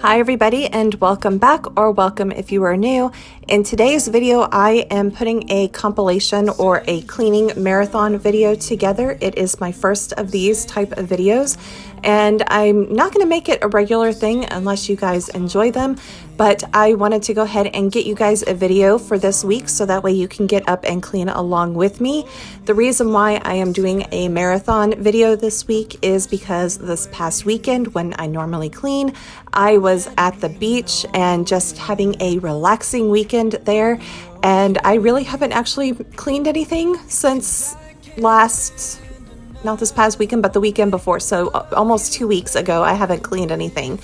Hi everybody and welcome back, or welcome if you are new. In today's video I am putting a compilation or a cleaning marathon video together. It is my first of these type of videos and I'm not going to make it a regular thing unless you guys enjoy them, but I wanted to go ahead and get you guys a video for this week so that way you can get up and clean along with me. The reason why I am doing a marathon video this week is because this past weekend when I normally clean, I was at the beach and just having a relaxing weekend there, and I really haven't actually cleaned anything since not this past weekend, but the weekend before. So almost 2 weeks ago, I haven't cleaned anything.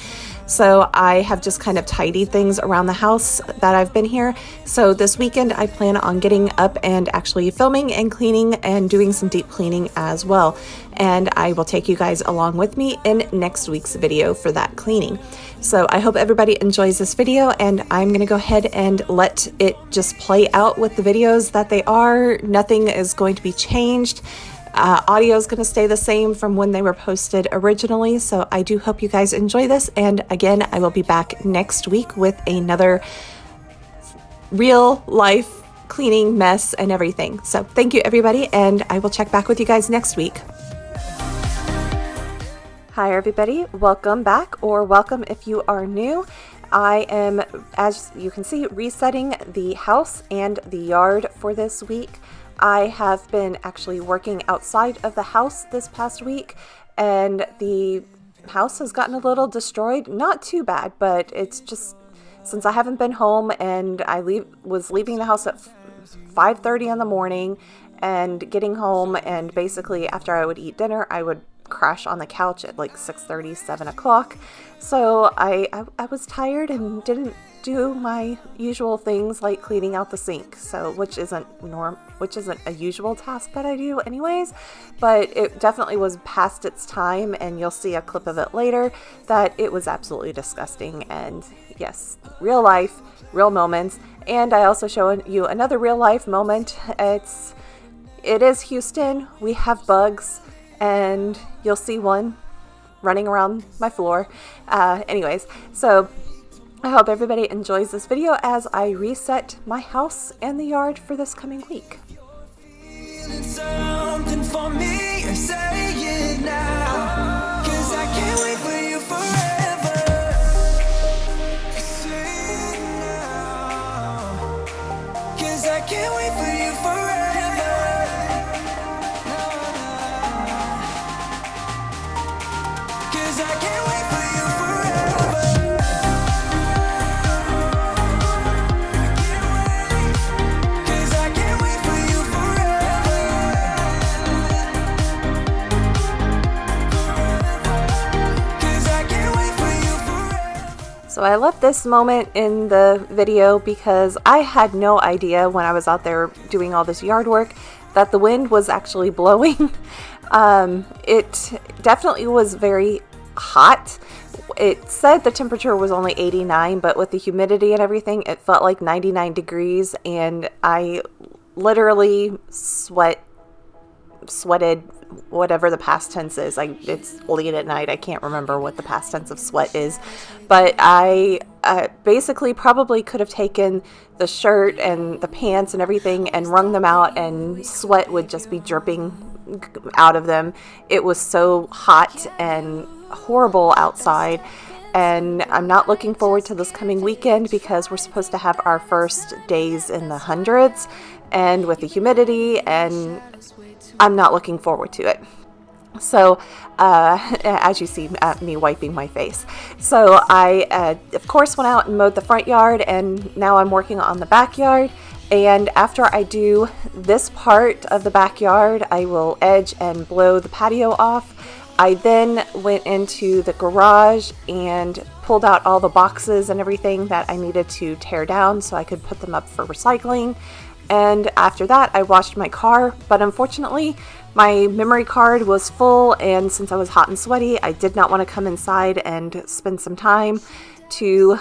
So I have just kind of tidied things around the house that I've been here. So this weekend I plan on getting up and actually filming and cleaning and doing some deep cleaning as well. And I will take you guys along with me in next week's video for that cleaning. So I hope everybody enjoys this video, and I'm going to go ahead and let it just play out with the videos that they are. Nothing is going to be changed. Audio is going to stay the same from when they were posted originally, so I do hope you guys enjoy this, and again I will be back next week with another real life cleaning mess and everything. So thank you everybody, and I will check back with you guys next week. Hi everybody, welcome back, or welcome if you are new. I am, as you can see, resetting the house and the yard for this week. I have been actually working outside of the house this past week, and the house has gotten a little destroyed. Not too bad, but it's just since I haven't been home, and I was leaving the house at 5:30 in the morning and getting home, and basically after I would eat dinner I would crash on the couch at like 6:30, 7 o'clock. So I was tired and didn't do my usual things like cleaning out the sink, so which isn't a usual task that I do anyways, but it definitely was past its time, and you'll see a clip of it later that it was absolutely disgusting. And yes, real life, real moments. And I also show you another real life moment. It is Houston. We have bugs, and you'll see one running around my floor. Anyways, so I hope everybody enjoys this video as I reset my house and the yard for this coming week. Something for me, or say it now, 'cause I can't wait for you forever. Say it now, 'cause I can't wait for you forever. No, 'cause I can't wait for you forever. So I left this moment in the video because I had no idea when I was out there doing all this yard work that the wind was actually blowing. It definitely was very hot. It said the temperature was only 89, but with the humidity and everything, it felt like 99 degrees, and I literally sweated, whatever the past tense is. It's late at night. I can't remember what the past tense of sweat is, but I basically probably could have taken the shirt and the pants and everything and wrung them out, and sweat would just be dripping out of them. It was so hot and horrible outside, and I'm not looking forward to this coming weekend because we're supposed to have our first days in the hundreds, and with the humidity, and I'm not looking forward to it. So as you see me wiping my face. So I of course went out and mowed the front yard, and now I'm working on the backyard. And after I do this part of the backyard, I will edge and blow the patio off. I then went into the garage and pulled out all the boxes and everything that I needed to tear down so I could put them up for recycling. And after that, I washed my car, but unfortunately, my memory card was full, and since I was hot and sweaty, I did not want to come inside and spend some time to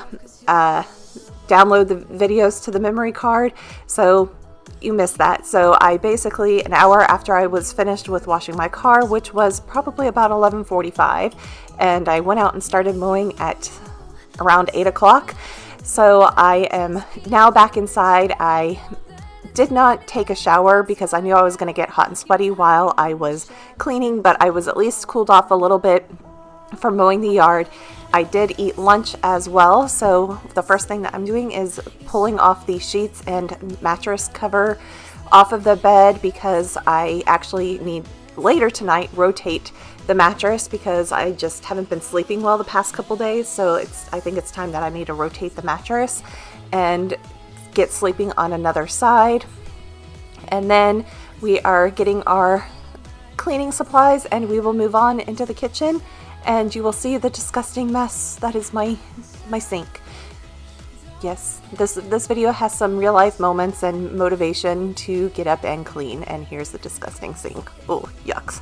download the videos to the memory card, so you missed that. So I basically, an hour after I was finished with washing my car, which was probably about 11:45, and I went out and started mowing at around 8 o'clock. So I am now back inside. I did not take a shower because I knew I was going to get hot and sweaty while I was cleaning, but I was at least cooled off a little bit from mowing the yard. I did eat lunch as well, so the first thing that I'm doing is pulling off the sheets and mattress cover off of the bed, because I actually need later tonight rotate the mattress because I just haven't been sleeping well the past couple days. So I think it's time that I need to rotate the mattress and get sleeping on another side. And then we are getting our cleaning supplies and we will move on into the kitchen, and you will see the disgusting mess that is my sink. Yes, this video has some real life moments and motivation to get up and clean, and here's the disgusting sink. Oh, yucks.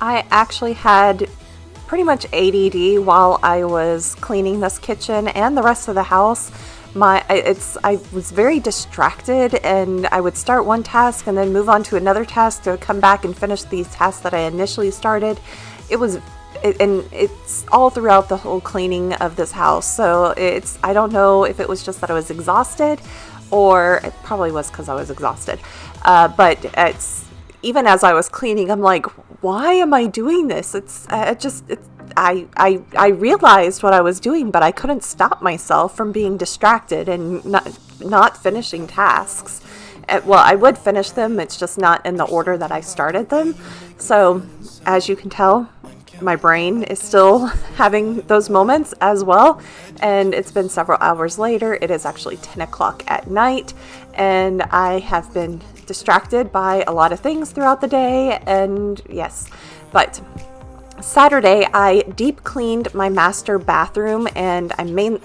I actually had pretty much ADD while I was cleaning this kitchen and the rest of the house. I was very distracted, and I would start one task and then move on to another task to come back and finish these tasks that I initially started. And it's all throughout the whole cleaning of this house. So I don't know if it was just that I was exhausted, or it probably was because I was exhausted. But even as I was cleaning, I'm like, why am I doing this? I realized what I was doing, but I couldn't stop myself from being distracted and not finishing tasks. Well, I would finish them, it's just not in the order that I started them. So as you can tell, my brain is still having those moments as well, and it's been several hours later. It is actually 10 o'clock at night, and I have been distracted by a lot of things throughout the day. And yes, but Saturday I deep cleaned my master bathroom, and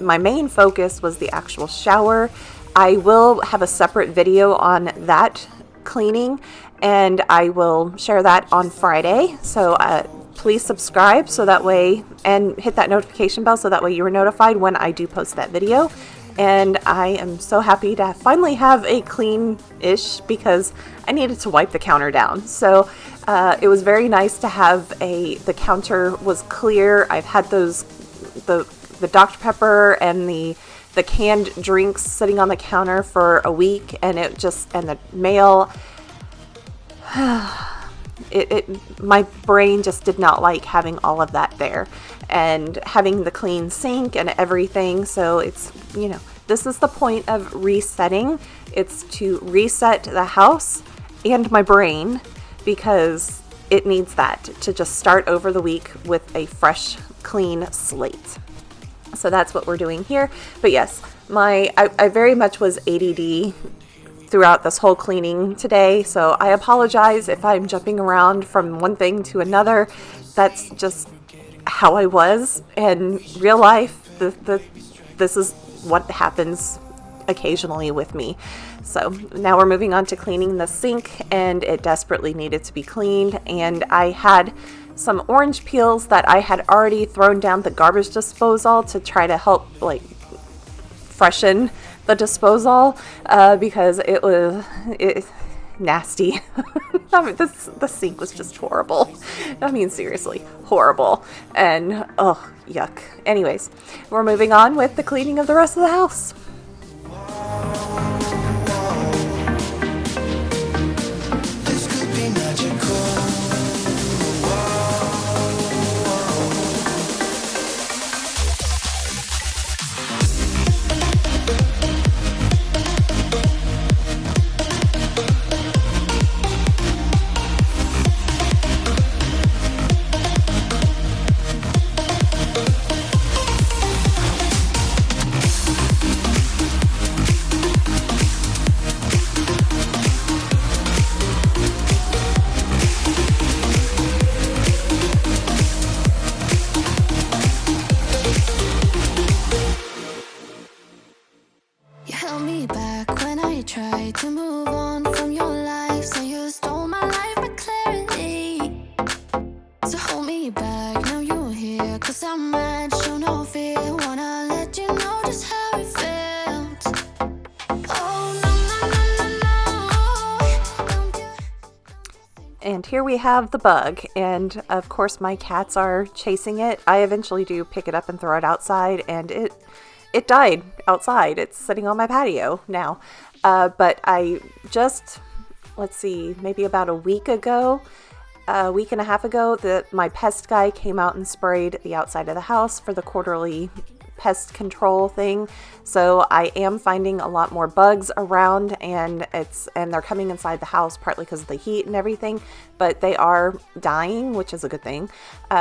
my main focus was the actual shower. I will have a separate video on that cleaning, and I will share that on Friday. So please subscribe so that way, and hit that notification bell so that way you are notified when I do post that video. And I am so happy to finally have a clean-ish, because I needed to wipe the counter down. So it was very nice to have the counter was clear. I've had the Dr. Pepper and the canned drinks sitting on the counter for a week, and and the mail. My brain just did not like having all of that there, and having the clean sink and everything. So it's, this is the point of resetting. It's to reset the house and my brain, because it needs that to just start over the week with a fresh, clean slate. So that's what we're doing here. But yes, I very much was ADD throughout this whole cleaning today, so I apologize if I'm jumping around from one thing to another. That's just how I was in real life. This is what happens occasionally with me. So now we're moving on to cleaning the sink, and it desperately needed to be cleaned. And I had some orange peels that I had already thrown down the garbage disposal to try to help freshen the disposal, because it was nasty. I mean, the sink was just horrible. I mean, seriously, horrible. And oh, yuck. Anyways, we're moving on with the cleaning of the rest of the house. try to move on from your life, so you stole my life but clarity. So hold me back, now you're here, 'cause I'm mad, show no fear. Wanna let you know just how it felt. Oh no, no, no, no, no. Don't you... And here we have the bug, and of course my cats are chasing it. I eventually do pick it up and throw it outside, and it died outside. It's sitting on my patio now. But I just, let's see, maybe about a week and a half ago, that my pest guy came out and sprayed the outside of the house for the quarterly pest control thing. So I am finding a lot more bugs around, and they're coming inside the house partly because of the heat and everything, but they are dying, which is a good thing.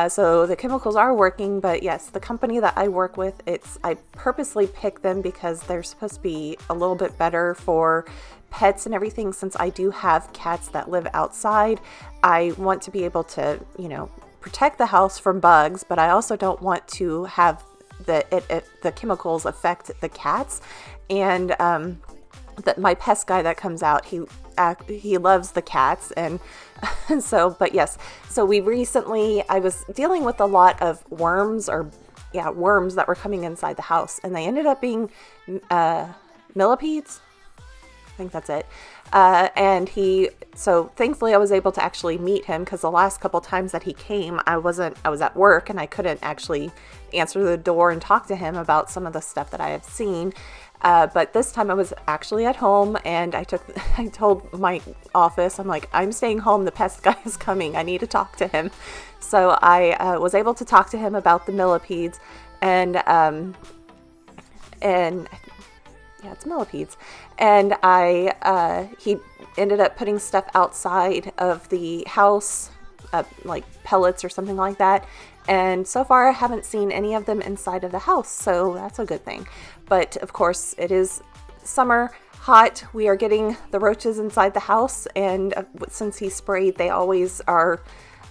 So the chemicals are working, but yes, the company that I work with, I purposely pick them because they're supposed to be a little bit better for pets and everything. Since I do have cats that live outside, I want to be able to, protect the house from bugs, but I also don't want to have the chemicals affect the cats. And that my pest guy that comes out, he loves the cats, and so, but yes, so I was dealing with a lot of worms that were coming inside the house, and they ended up being millipedes. I think that's it. So thankfully I was able to actually meet him, because the last couple times that he came, I was at work and I couldn't actually answer the door and talk to him about some of the stuff that I have seen. But this time I was actually at home, and I told my office, I'm like, I'm staying home. The pest guy is coming. I need to talk to him. So I was able to talk to him about the millipedes, and yeah, it's millipedes. And he ended up putting stuff outside of the house, like pellets or something like that. And so far I haven't seen any of them inside of the house, so that's a good thing. But of course, it is summer, hot. We are getting the roaches inside the house, and since he sprayed, they always are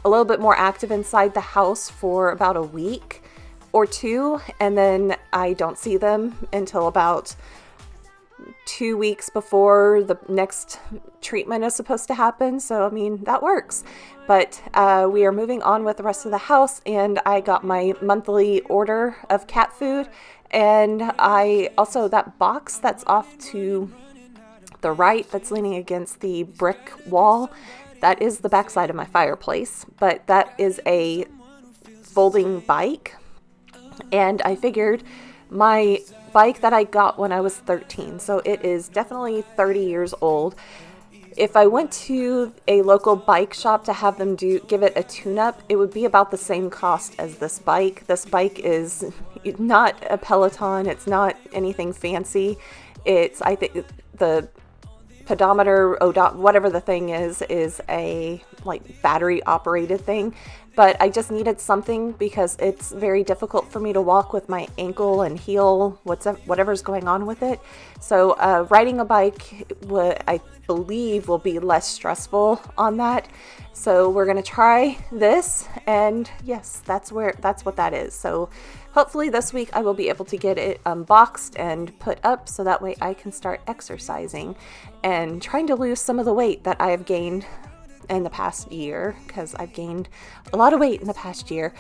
a little bit more active inside the house for about a week or two, and then I don't see them until about 2 weeks before the next treatment is supposed to happen. So, I mean, that works. But we are moving on with the rest of the house, and I got my monthly order of cat food. And I also, that box that's off to the right, that's leaning against the brick wall, that is the backside of my fireplace. But that is a folding bike. And I figured my bike that I got when I was 13, so it is definitely 30 years old. If I went to a local bike shop to have them give it a tune-up, it would be about the same cost as this bike. This bike is not a Peloton. It's not anything fancy. I think the pedometer, whatever the thing is a like battery operated thing. But I just needed something because it's very difficult for me to walk with my ankle and heel, whatever's going on with it. So riding a bike, I believe, will be less stressful on that. So we're going to try this, and yes, that's what that is. So hopefully this week I will be able to get it unboxed and put up, so that way I can start exercising and trying to lose some of the weight that I have gained in the past year, because I've gained a lot of weight in the past year.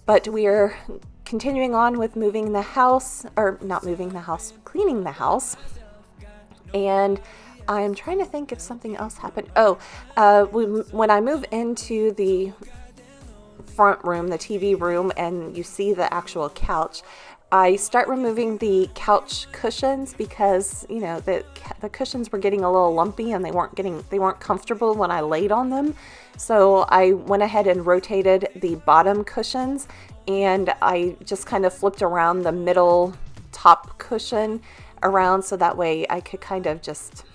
But we are continuing on with cleaning the house. And I'm trying to think if something else happened. When I move into the front room, the TV room, and you see the actual couch, I start removing the couch cushions because, the cushions were getting a little lumpy and they weren't comfortable when I laid on them. So I went ahead and rotated the bottom cushions, and I just kind of flipped around the middle top cushion around, so that way I could kind of just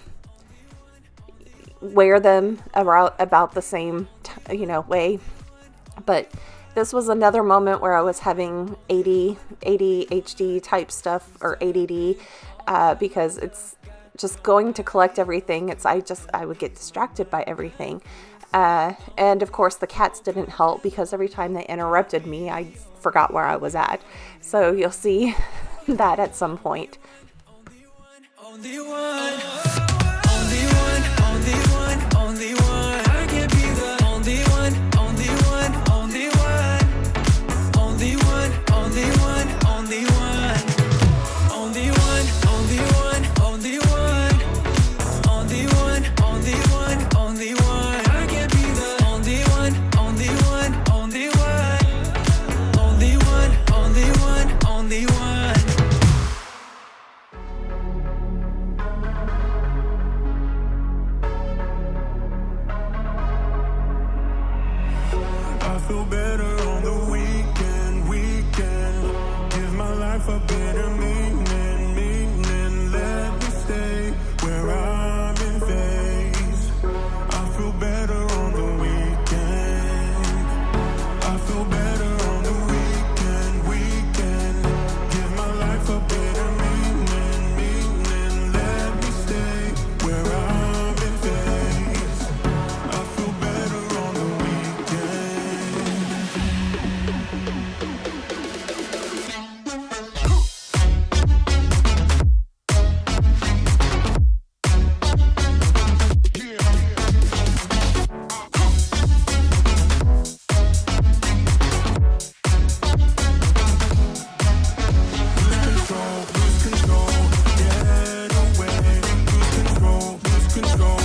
wear them about the same way. But this was another moment where I was having ADHD type stuff, or ADD, because it's just going to collect everything. I would get distracted by everything. And of course the cats didn't help, because every time they interrupted me, I forgot where I was at. So you'll see that at some point. Only one. feel better on the weekend. Give my life a better meaning. Let me stay where I'm in phase. I feel better on the weekend. I feel better on the weekend. Give my life a better meaning. Let me stay where I'm in phase. I feel better on the weekend. Lose control, get away. Lose control,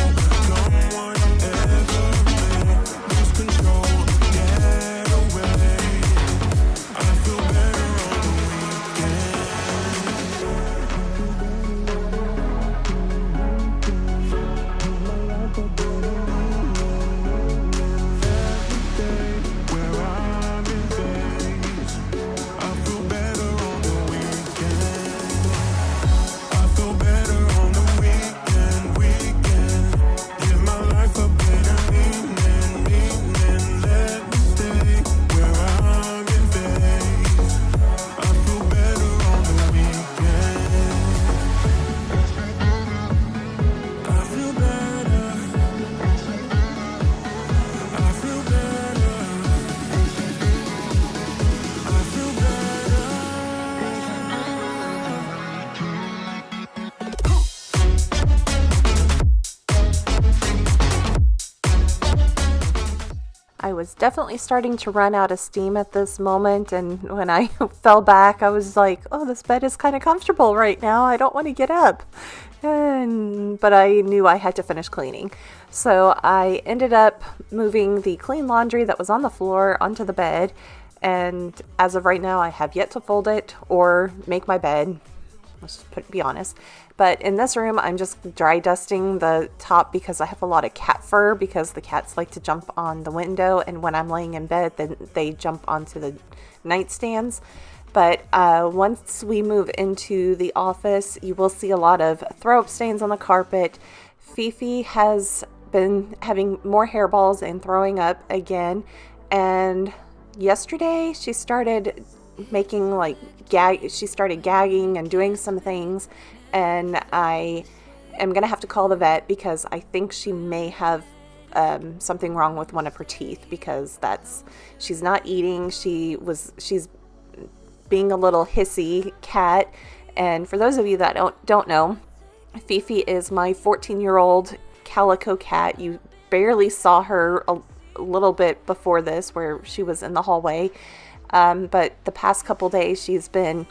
someone ever made. Lose control, get away. I feel better on the weekend. Where I'm in phase. I feel better on the weekend. I feel better on the weekend. Give my life a better meaning. Let me stay where I'm in phase. I feel better on the weekend. I feel better. I feel better. I feel better. I was definitely starting to run out of steam at this moment, and when I fell back, I was like, oh, this bed is kind of comfortable right now. I don't want to get up. But I knew I had to finish cleaning. So I ended up moving the clean laundry that was on the floor onto the bed, and as of right now, I have yet to fold it or make my bed. Let's just be honest. But in this room, I'm just dry dusting the top because I have a lot of cat fur because the cats like to jump on the window, and when I'm laying in bed, then they jump onto the nightstands. But once we move into the office, you will see a lot of throw-up stains on the carpet. Fifi has been having more hairballs and throwing up again. And yesterday, she started making she started gagging and doing some things. And I am going to have to call the vet because I think she may have something wrong with one of her teeth, because she's not eating. She's being a little hissy cat. And for those of you that don't know, Fifi is my 14-year-old calico cat. You barely saw her a little bit before this, where she was in the hallway. But the past couple days, she's been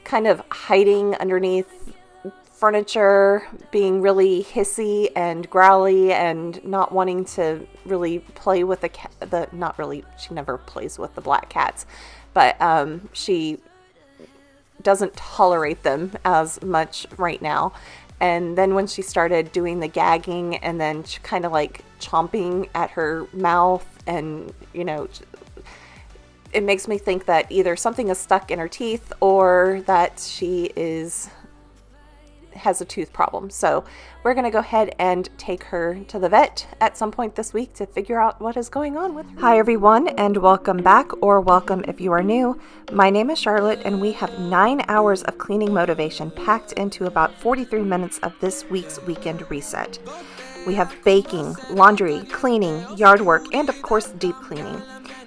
kind of hiding underneath furniture, being really hissy and growly and not wanting to really play with she never plays with the black cats, but she doesn't tolerate them as much right now. And then when she started doing the gagging and then kind of like chomping at her mouth, and it makes me think that either something is stuck in her teeth or that she has a tooth problem. So we're going to go ahead and take her to the vet at some point this week to figure out what is going on with her. Hi everyone, and welcome back, or welcome if you are new. My name is Charlotte, and we have 9 hours of cleaning motivation packed into about 43 minutes of this week's weekend reset. We have baking, laundry, cleaning, yard work, and of course deep cleaning.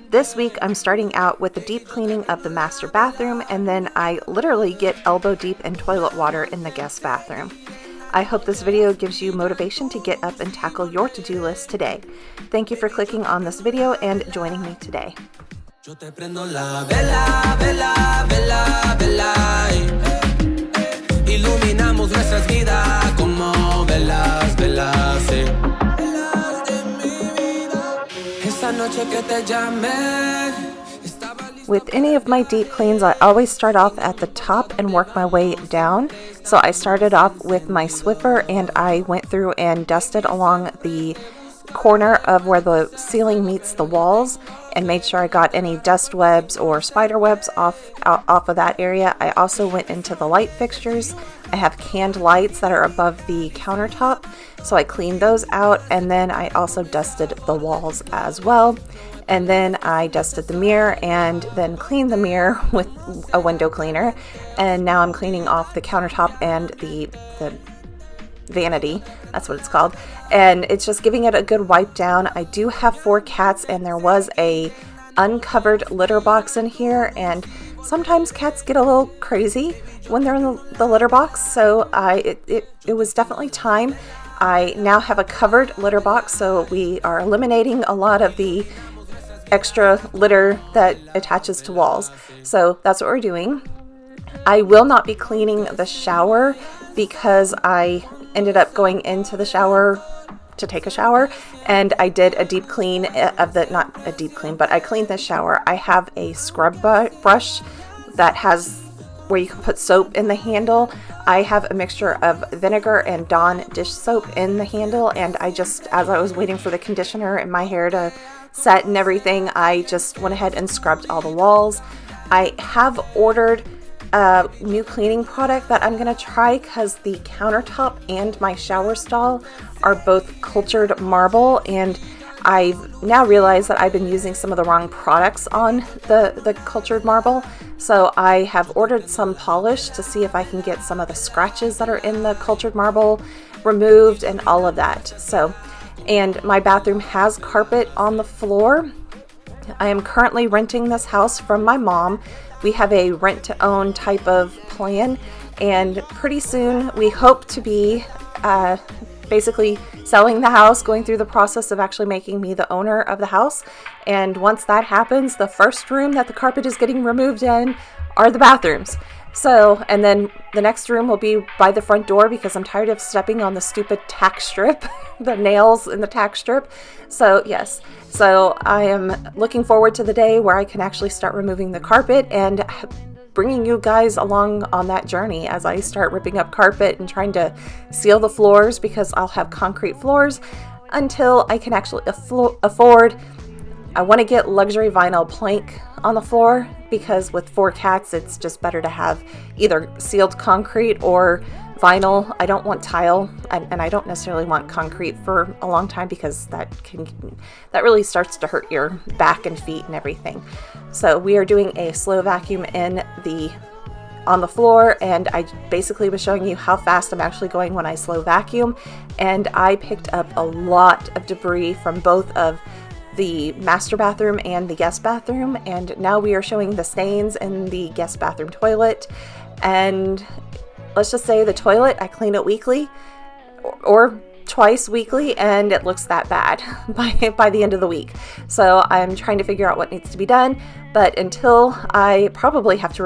This week, I'm starting out with the deep cleaning of the master bathroom, and then I literally get elbow deep in toilet water in the guest bathroom. I hope this video gives you motivation to get up and tackle your to-do list today. Thank you for clicking on this video and joining me today. Yo te prendo la vela, vela, vela, vela, iluminamos nuestras vidas como velas, velas, velas de mi vida. Esa noche que te llamé. With any of my deep cleans, I always start off at the top and work my way down. So I started off with my Swiffer, and I went through and dusted along the corner of where the ceiling meets the walls and made sure I got any dust webs or spider webs off of that area. I also went into the light fixtures. I have canned lights that are above the countertop, so I cleaned those out, and then I also dusted the walls as well. And then I dusted the mirror and then cleaned the mirror with a window cleaner. And now I'm cleaning off the countertop and the vanity, that's what it's called, and it's just giving it a good wipe down. I do have 4 cats, and there was a uncovered litter box in here, and sometimes cats get a little crazy when they're in the litter box, so it was definitely time. I now have a covered litter box, so we are eliminating a lot of the extra litter that attaches to walls, so that's what we're doing. I will not be cleaning the shower because I ended up going into the shower to take a shower, and I did a deep clean of the, not a deep clean, but I cleaned the shower. I have a scrub brush that has where you can put soap in the handle. I have a mixture of vinegar and Dawn dish soap in the handle, and I just, as I was waiting for the conditioner and my hair to set and everything, I just went ahead and scrubbed all the walls. I have ordered a new cleaning product that I'm going to try because the countertop and my shower stall are both cultured marble, and I've now realized that I've been using some of the wrong products on the cultured marble. So I have ordered some polish to see if I can get some of the scratches that are in the cultured marble removed and all of that. So, and my bathroom has carpet on the floor. I am currently renting this house from my mom. We have a rent-to-own type of plan, and pretty soon we hope to be basically selling the house, going through the process of actually making me the owner of the house. And once that happens, the first room that the carpet is getting removed in are the bathrooms. So, and then the next room will be by the front door because I'm tired of stepping on the stupid tack strip, the nails in the tack strip. So yes, so I am looking forward to the day where I can actually start removing the carpet and bringing you guys along on that journey as I start ripping up carpet and trying to seal the floors, because I'll have concrete floors until I can actually afford. I want to get luxury vinyl plank on the floor because with 4 cats, it's just better to have either sealed concrete or vinyl. I don't want tile, and I don't necessarily want concrete for a long time because that really starts to hurt your back and feet and everything. So we are doing a slow vacuum on the floor, and I basically was showing you how fast I'm actually going when I slow vacuum, and I picked up a lot of debris from both of the master bathroom and the guest bathroom, and now we are showing the stains in the guest bathroom toilet. And let's just say the toilet, I clean it weekly or twice weekly, and it looks that bad by the end of the week. So I'm trying to figure out what needs to be done, but until I probably have to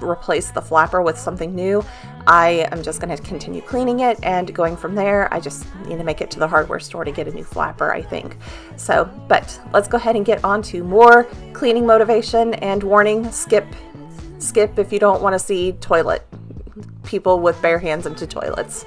replace the flapper with something new, I am just going to continue cleaning it, and going from there, I just need to make it to the hardware store to get a new flapper, I think. So, but let's go ahead and get on to more cleaning motivation. And warning, skip if you don't want to see people with bare hands into toilets.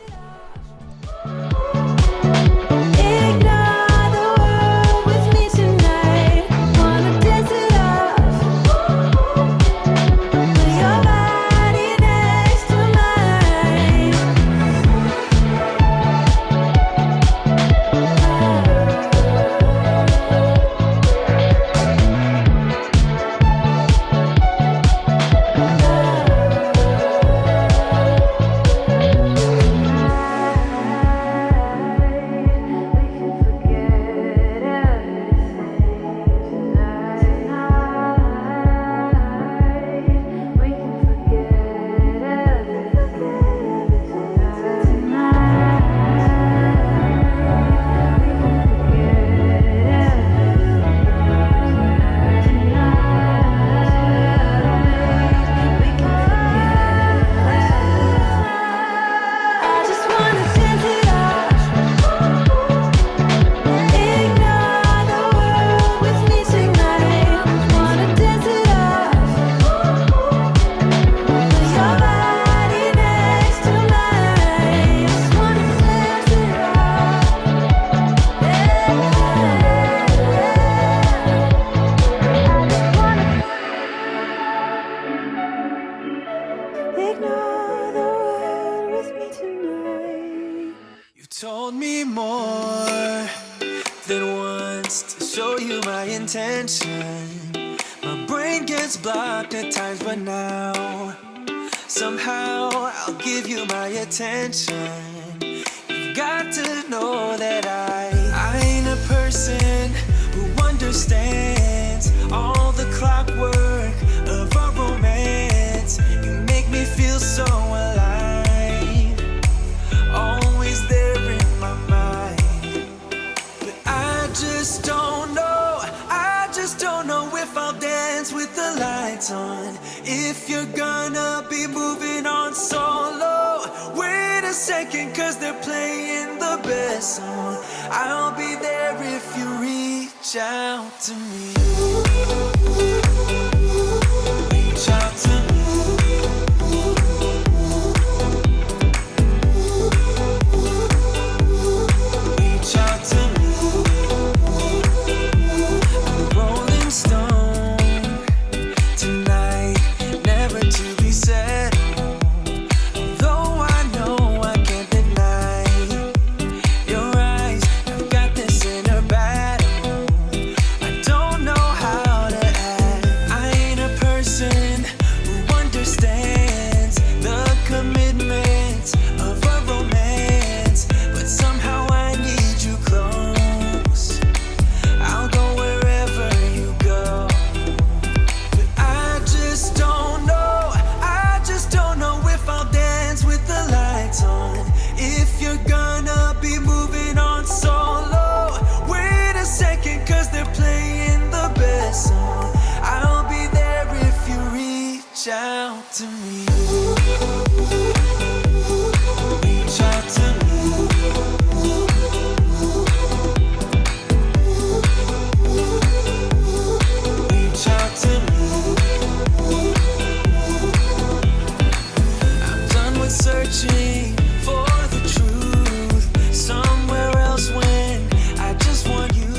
my intention. My brain gets blocked at times, but now somehow I'll give you my attention. You've got to know that I ain't a person who understands all the clockwork of our romance. You make me feel so alive, always there in my mind. But I just don't know, I just don't know if I'll dance with the lights on. If you're gonna be moving on solo, wait a second, cause they're playing the best song. I'll be there if you reach out to me. Reach out to me. Reach out to me. I'm a rolling stone tonight, never to be settled. Though I know I can't deny your eyes, I've got this inner battle. I don't know how to act. I ain't a person who understands the commitment of a romance, but somehow I need you close. I'll go wherever you go. But I just don't know, I just don't know if I'll dance with the lights on. If you're gonna be moving on solo, wait a second, cause they're playing the best song. I'll be there if you reach out to me. Reach out to me. Reach out to me. I'm done with searching for the truth somewhere else when I just want you.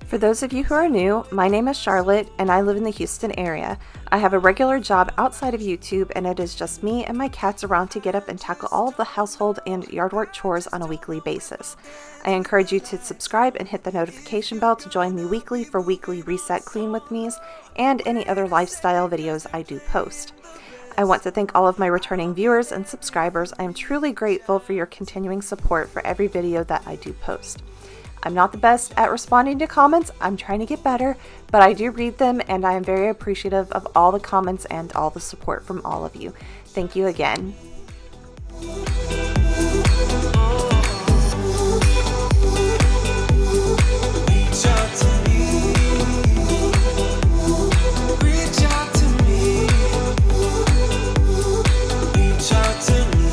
For those of you who are new, my name is Charlotte and I live in the Houston area. I have a regular job outside of YouTube and it is just me and my cats around to get up and tackle all of the household and yard work chores on a weekly basis. I encourage you to subscribe and hit the notification bell to join me weekly for weekly reset clean with me's and any other lifestyle videos I do post. I want to thank all of my returning viewers and subscribers. I am truly grateful for your continuing support for every video that I do post. I'm not the best at responding to comments, I'm trying to get better, but I do read them and I am very appreciative of all the comments and all the support from all of you. Thank you again. Reach out to me. Reach out to me. Reach out to me.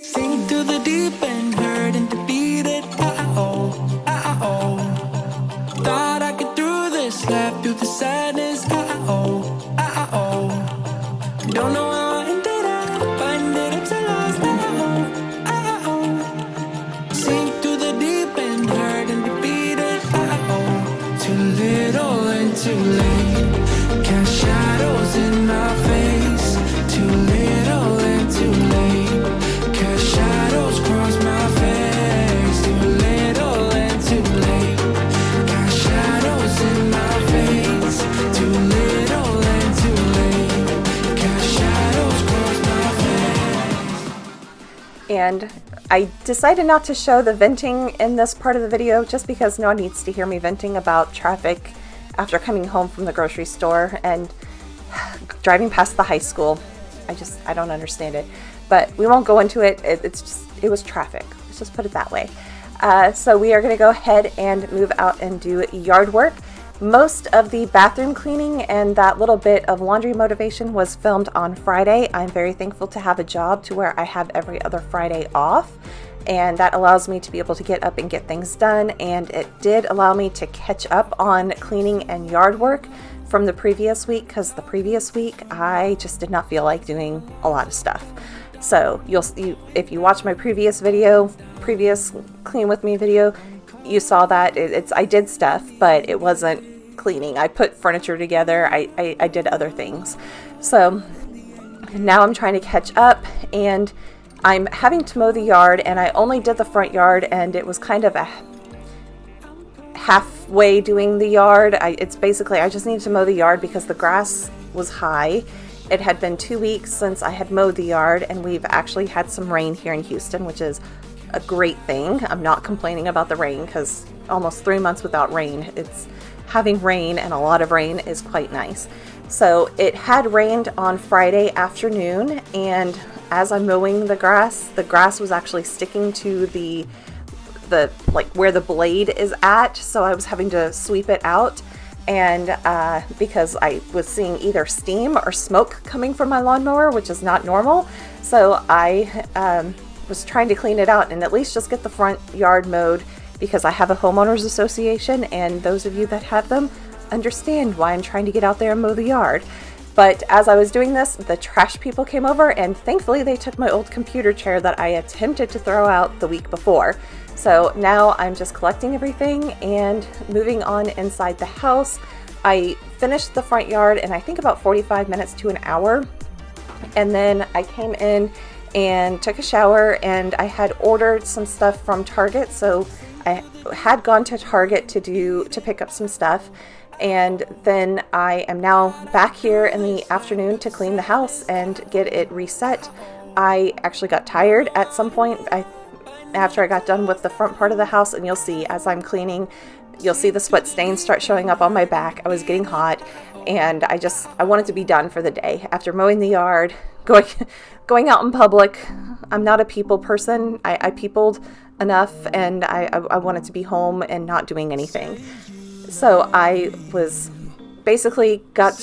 Sink to the deep end, hurt and defeated. Thought I could through this, laugh through the sadness. Don't know how I ended up, find it up to lost. Sink to the deep end, hurt and defeated. Too little and too late. Cast shadows in my face. Too little and too late. Cast shadows cross my face. Too little and too late. Cast shadows in my face. Too little and too late. Cast shadows cross my face. And I decided not to show the venting in this part of the video just because no one needs to hear me venting about traffic after coming home from the grocery store and driving past the high school. I don't understand it, but we won't go into it. It was traffic. Let's just put it that way. So we are going to go ahead and move out and do yard work. Most of the bathroom cleaning and that little bit of laundry motivation was filmed on Friday. I'm very thankful to have a job to where I have every other Friday off, and that allows me to be able to get up and get things done, and it did allow me to catch up on cleaning and yard work from the previous week, because the previous week I just did not feel like doing a lot of stuff. So if you watch my previous clean with me video, you saw that I did stuff, but it wasn't cleaning. I put furniture together. I did other things. So now I'm trying to catch up, and I'm having to mow the yard, and I only did the front yard, and it was kind of a halfway doing the yard. It's basically, I just needed to mow the yard because the grass was high. It had been 2 weeks since I had mowed the yard, and we've actually had some rain here in Houston, which is a great thing. I'm not complaining about the rain because almost 3 months without rain. It's having rain, and a lot of rain is quite nice. So it had rained on Friday afternoon, and as I'm mowing the grass was actually sticking to the like where the blade is at, so I was having to sweep it out. And because I was seeing either steam or smoke coming from my lawnmower, which is not normal, so I was trying to clean it out and at least just get the front yard mowed, because I have a homeowners association, and those of you that have them understand why I'm trying to get out there and mow the yard. But as I was doing this, the trash people came over, and thankfully they took my old computer chair that I attempted to throw out the week before. So now I'm just collecting everything and moving on inside the house. I finished the front yard in I think about 45 minutes to an hour. And then I came in and took a shower, and I had ordered some stuff from Target. So I had gone to Target to pick up some stuff. And then I am now back here in the afternoon to clean the house and get it reset. I actually got tired at some point after I got done with the front part of the house, and you'll see as I'm cleaning, you'll see the sweat stains start showing up on my back. I was getting hot, and I wanted to be done for the day. After mowing the yard, going out in public, I'm not a people person. I peopled enough, and I wanted to be home and not doing anything. So I was basically got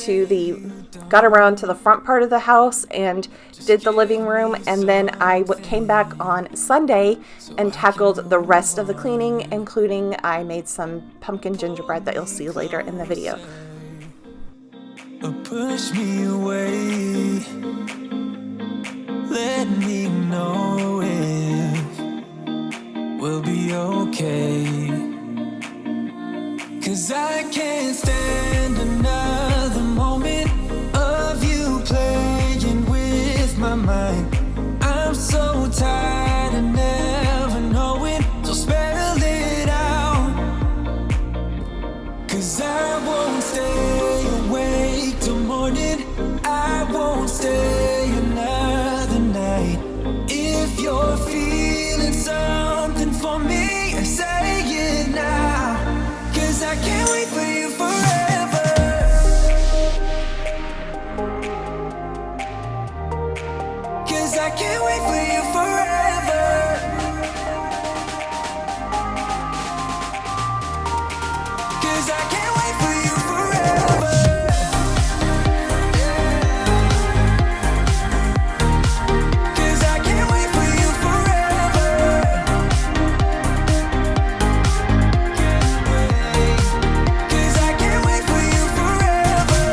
around to the front part of the house and did the living room, and then I came back on Sunday and tackled the rest of the cleaning, including I made some pumpkin gingerbread that you'll see later in the video. Push me away, let me know if we'll be okay. 'Cause I can't stand another moment of you playing with my mind. I'm so tired of never knowing, so spell it out. 'Cause I won't stay awake till morning, I won't stay another night. If you're feeling something for me, say it now. 'Cause I can't wait for you forever. 'Cause I can't wait for you forever. 'Cause I can't wait for you forever. 'Cause I can't wait for you forever. 'Cause I can't wait for you forever.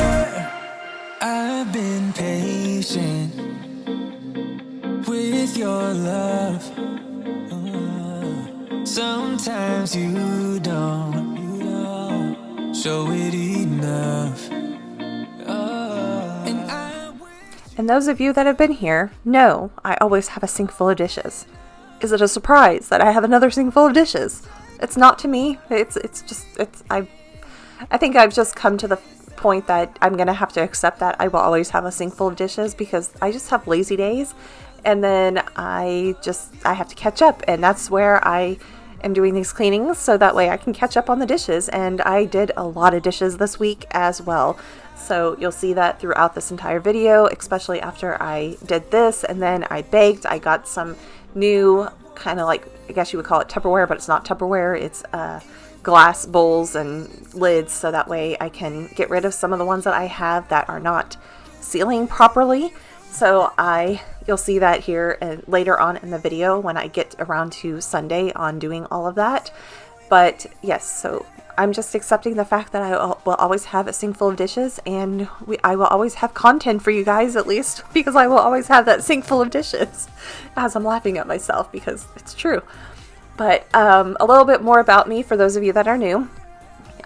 I've been patient with your love. Sometimes you don't show it enough. And And those of you that have been here know I always have a sink full of dishes. Is it a surprise that I have another sink full of dishes? It's not to me. I think I've just come to the point that I'm going to have to accept that I will always have a sink full of dishes, because I just have lazy days, and then I have to catch up, and that's where I am doing these cleanings so that way I can catch up on the dishes. And I did a lot of dishes this week as well. So you'll see that throughout this entire video, especially after I did this, and then I baked. I got some new kind of like, I guess you would call it Tupperware, but it's not Tupperware. It's glass bowls and lids, so that way I can get rid of some of the ones that I have that are not sealing properly. So you'll see that here later on in the video when I get around to Sunday on doing all of that. But yes, so I'm just accepting the fact that I will always have a sink full of dishes, and I will always have content for you guys, at least, because I will always have that sink full of dishes, as I'm laughing at myself because it's true. But a little bit more about me for those of you that are new.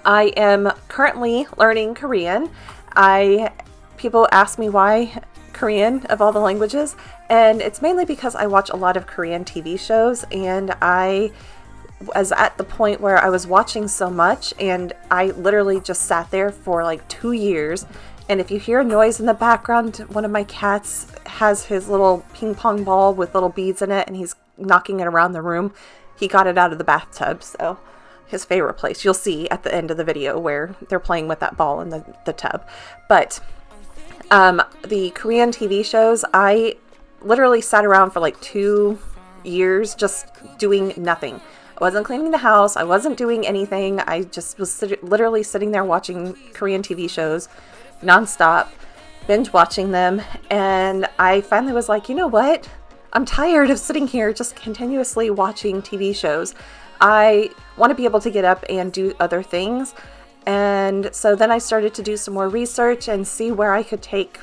I am currently learning Korean. People ask me why Korean of all the languages, and it's mainly because I watch a lot of Korean TV shows, and I was at the point where I was watching so much, and I literally just sat there for like 2 years. And if you hear a noise in the background, one of my cats has his little ping pong ball with little beads in it, and he's knocking it around the room. He got it out of the bathtub, so his favorite place. You'll see at the end of the video where they're playing with that ball in the tub. But the Korean TV shows, I literally sat around for like 2 years just doing nothing. I wasn't cleaning the house. I wasn't doing anything. I just was literally sitting there watching Korean TV shows nonstop, binge watching them. And I finally was like, you know what? I'm tired of sitting here just continuously watching TV shows. I want to be able to get up and do other things. And so then I started to do some more research and see where I could take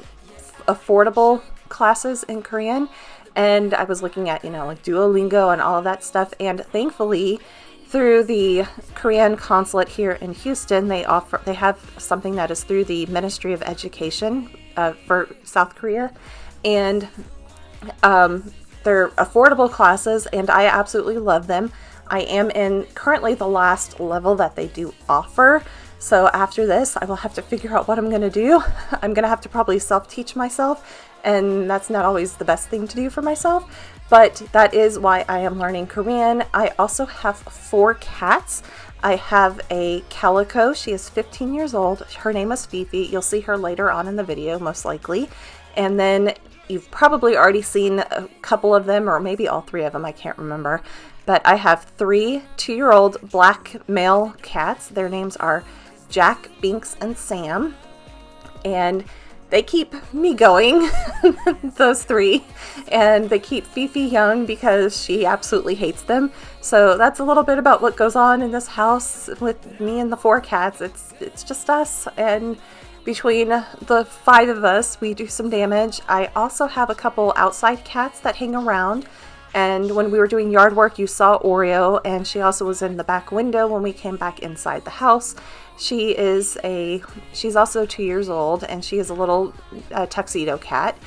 affordable classes in Korean. And I was looking at, like Duolingo and all of that stuff. And thankfully, through the Korean consulate here in Houston, they have something that is through the Ministry of Education for South Korea. And they're affordable classes, and I absolutely love them. I am in currently the last level that they do offer. So after this, I will have to figure out what I'm going to do. I'm going to have to probably self-teach myself, and that's not always the best thing to do for myself, but that is why I am learning Korean. I also have 4 cats. I have a calico. She is 15 years old. Her name is Fifi. You'll see her later on in the video, most likely. And then you've probably already seen a couple of them, or maybe all 3 of them. I can't remember. But I have 3 2-year-old black male cats. Their names are Jack, Binks, and Sam. And they keep me going, those 3. And they keep Fifi young because she absolutely hates them. So that's a little bit about what goes on in this house with me and the 4 cats. It's just us. And between the 5 of us, we do some damage. I also have a couple outside cats that hang around. And when we were doing yard work, you saw Oreo, and she also was in the back window when we came back inside the house. She's also 2 years old, and she is a little tuxedo cat,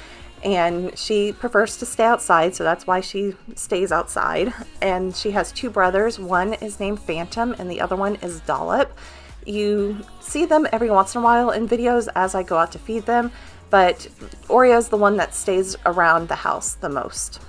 and she prefers to stay outside, so that's why she stays outside. And she has 2 brothers. One is named Phantom, and the other one is Dollop. You see them every once in a while in videos as I go out to feed them, but Oreo is the one that stays around the house the most.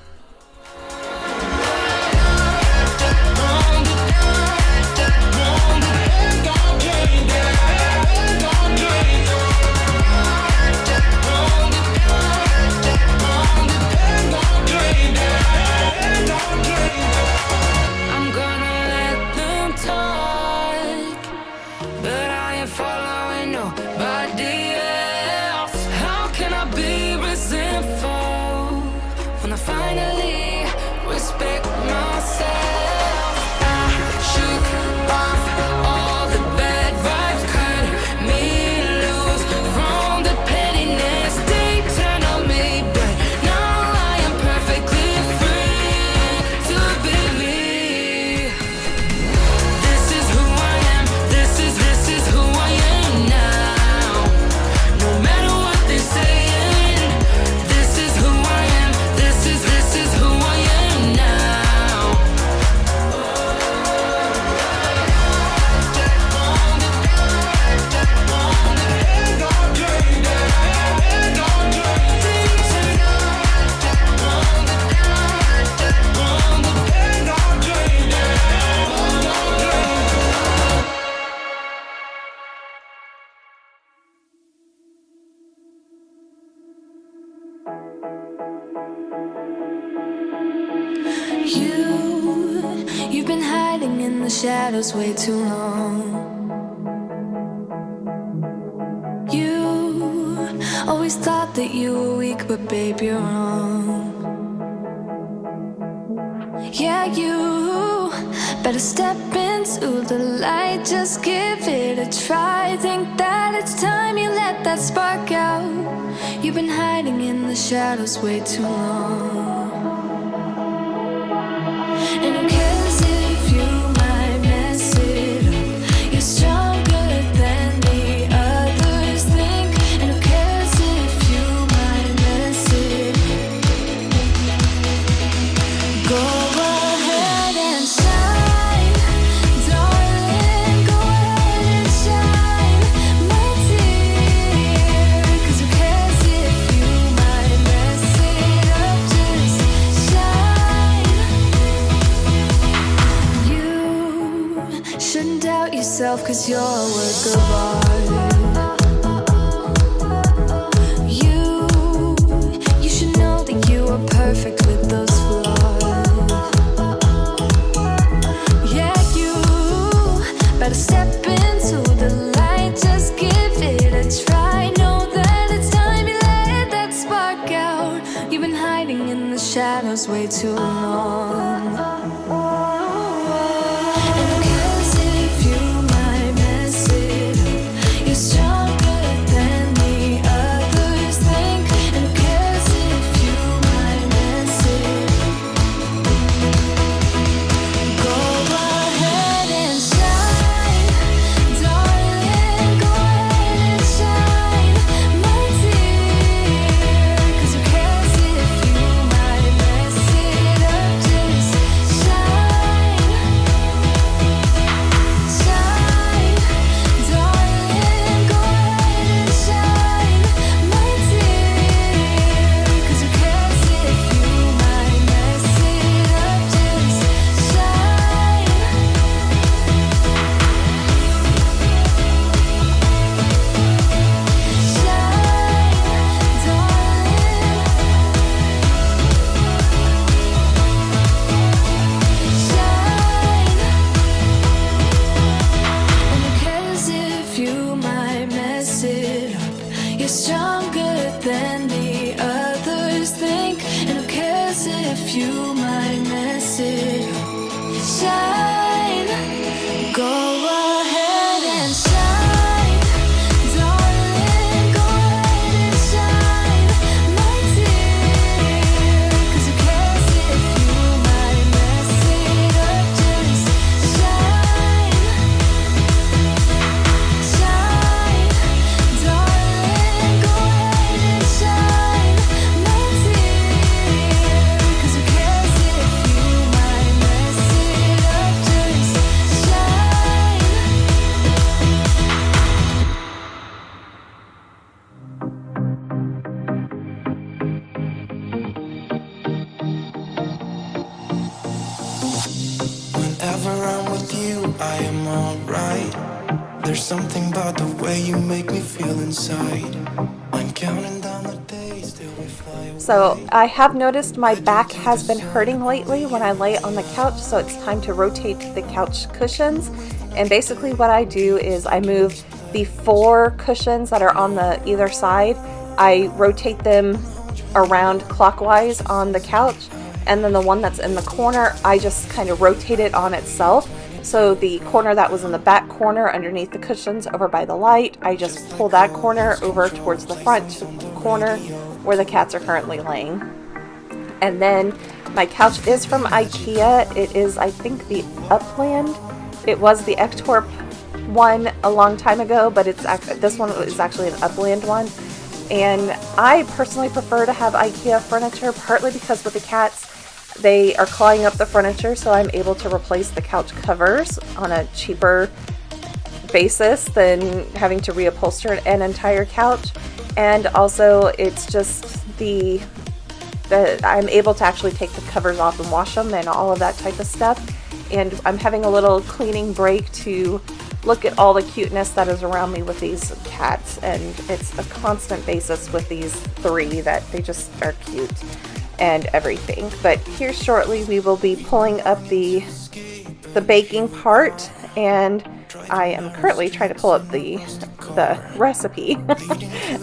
Finally respect myself. I shook off all the bad vibes, cut me loose from the pettiness they turned on me. But now I am perfectly free to be me. This is who I am. This is who I am now. No matter what they're saying, this is who I am. This is who I am now. You've been hiding in the shadows way too long. You always thought that you were weak, but babe, you're wrong. Yeah, you better step into the light. Just give it a try. Think that it's time you let that spark out. You've been hiding in the shadows way too long. And who cares if you might mess it up? You're stronger than the others think. And who cares if you might mess 'cause you're a work of art. You should know that you are perfect with those flaws. Yeah, you better step into the light, just give it a try. Know that it's time you let that spark out. You've been hiding in the shadows way too long. And 'cause if you might mess it up, you're stronger than the others think. And 'cause if you might mess it up, go ahead and shine, darling, go ahead and shine, my dear. 'Cause who cares if you might mess it up, just shine, shine, darling, go ahead and shine, my dear. 'Cause who cares if you might mess it up, just shine. Stronger than the others think. And who cares if you might mess it up? Shine, go ahead and shine, darling, go ahead and shine, my dear. 'Cause who cares if you might mess it up? Just shine, shine, darling, go ahead and shine, my dear. 'Cause who cares if you might mess it up? Just shine. Whenever I'm with you, I am alright. There's something about the way you make me feel inside. I'm counting down the days till we fly away. So I have noticed my back has been hurting lately when I lay on the couch, so it's time to rotate the couch cushions. And basically what I do is I move the 4 cushions that are on the either side. I rotate them around clockwise on the couch, and then the one that's in the corner, I just kind of rotate it on itself. So the corner that was in the back corner underneath the cushions over by the light, I just pull that corner over towards the front corner where the cats are currently laying. And then my couch is from IKEA. It is, I think, the Upland. It was the Ektorp one a long time ago, but this one is actually an Upland one. And I personally prefer to have IKEA furniture, partly because with the cats, they are clawing up the furniture, so I'm able to replace the couch covers on a cheaper basis than having to reupholster an entire couch. And also it's just the I'm able to actually take the covers off and wash them and all of that type of stuff. And I'm having a little cleaning break to look at all the cuteness that is around me with these cats, and it's a constant basis with these 3 that they just are cute and everything. But here shortly we will be pulling up the baking part, and I am currently trying to pull up the recipe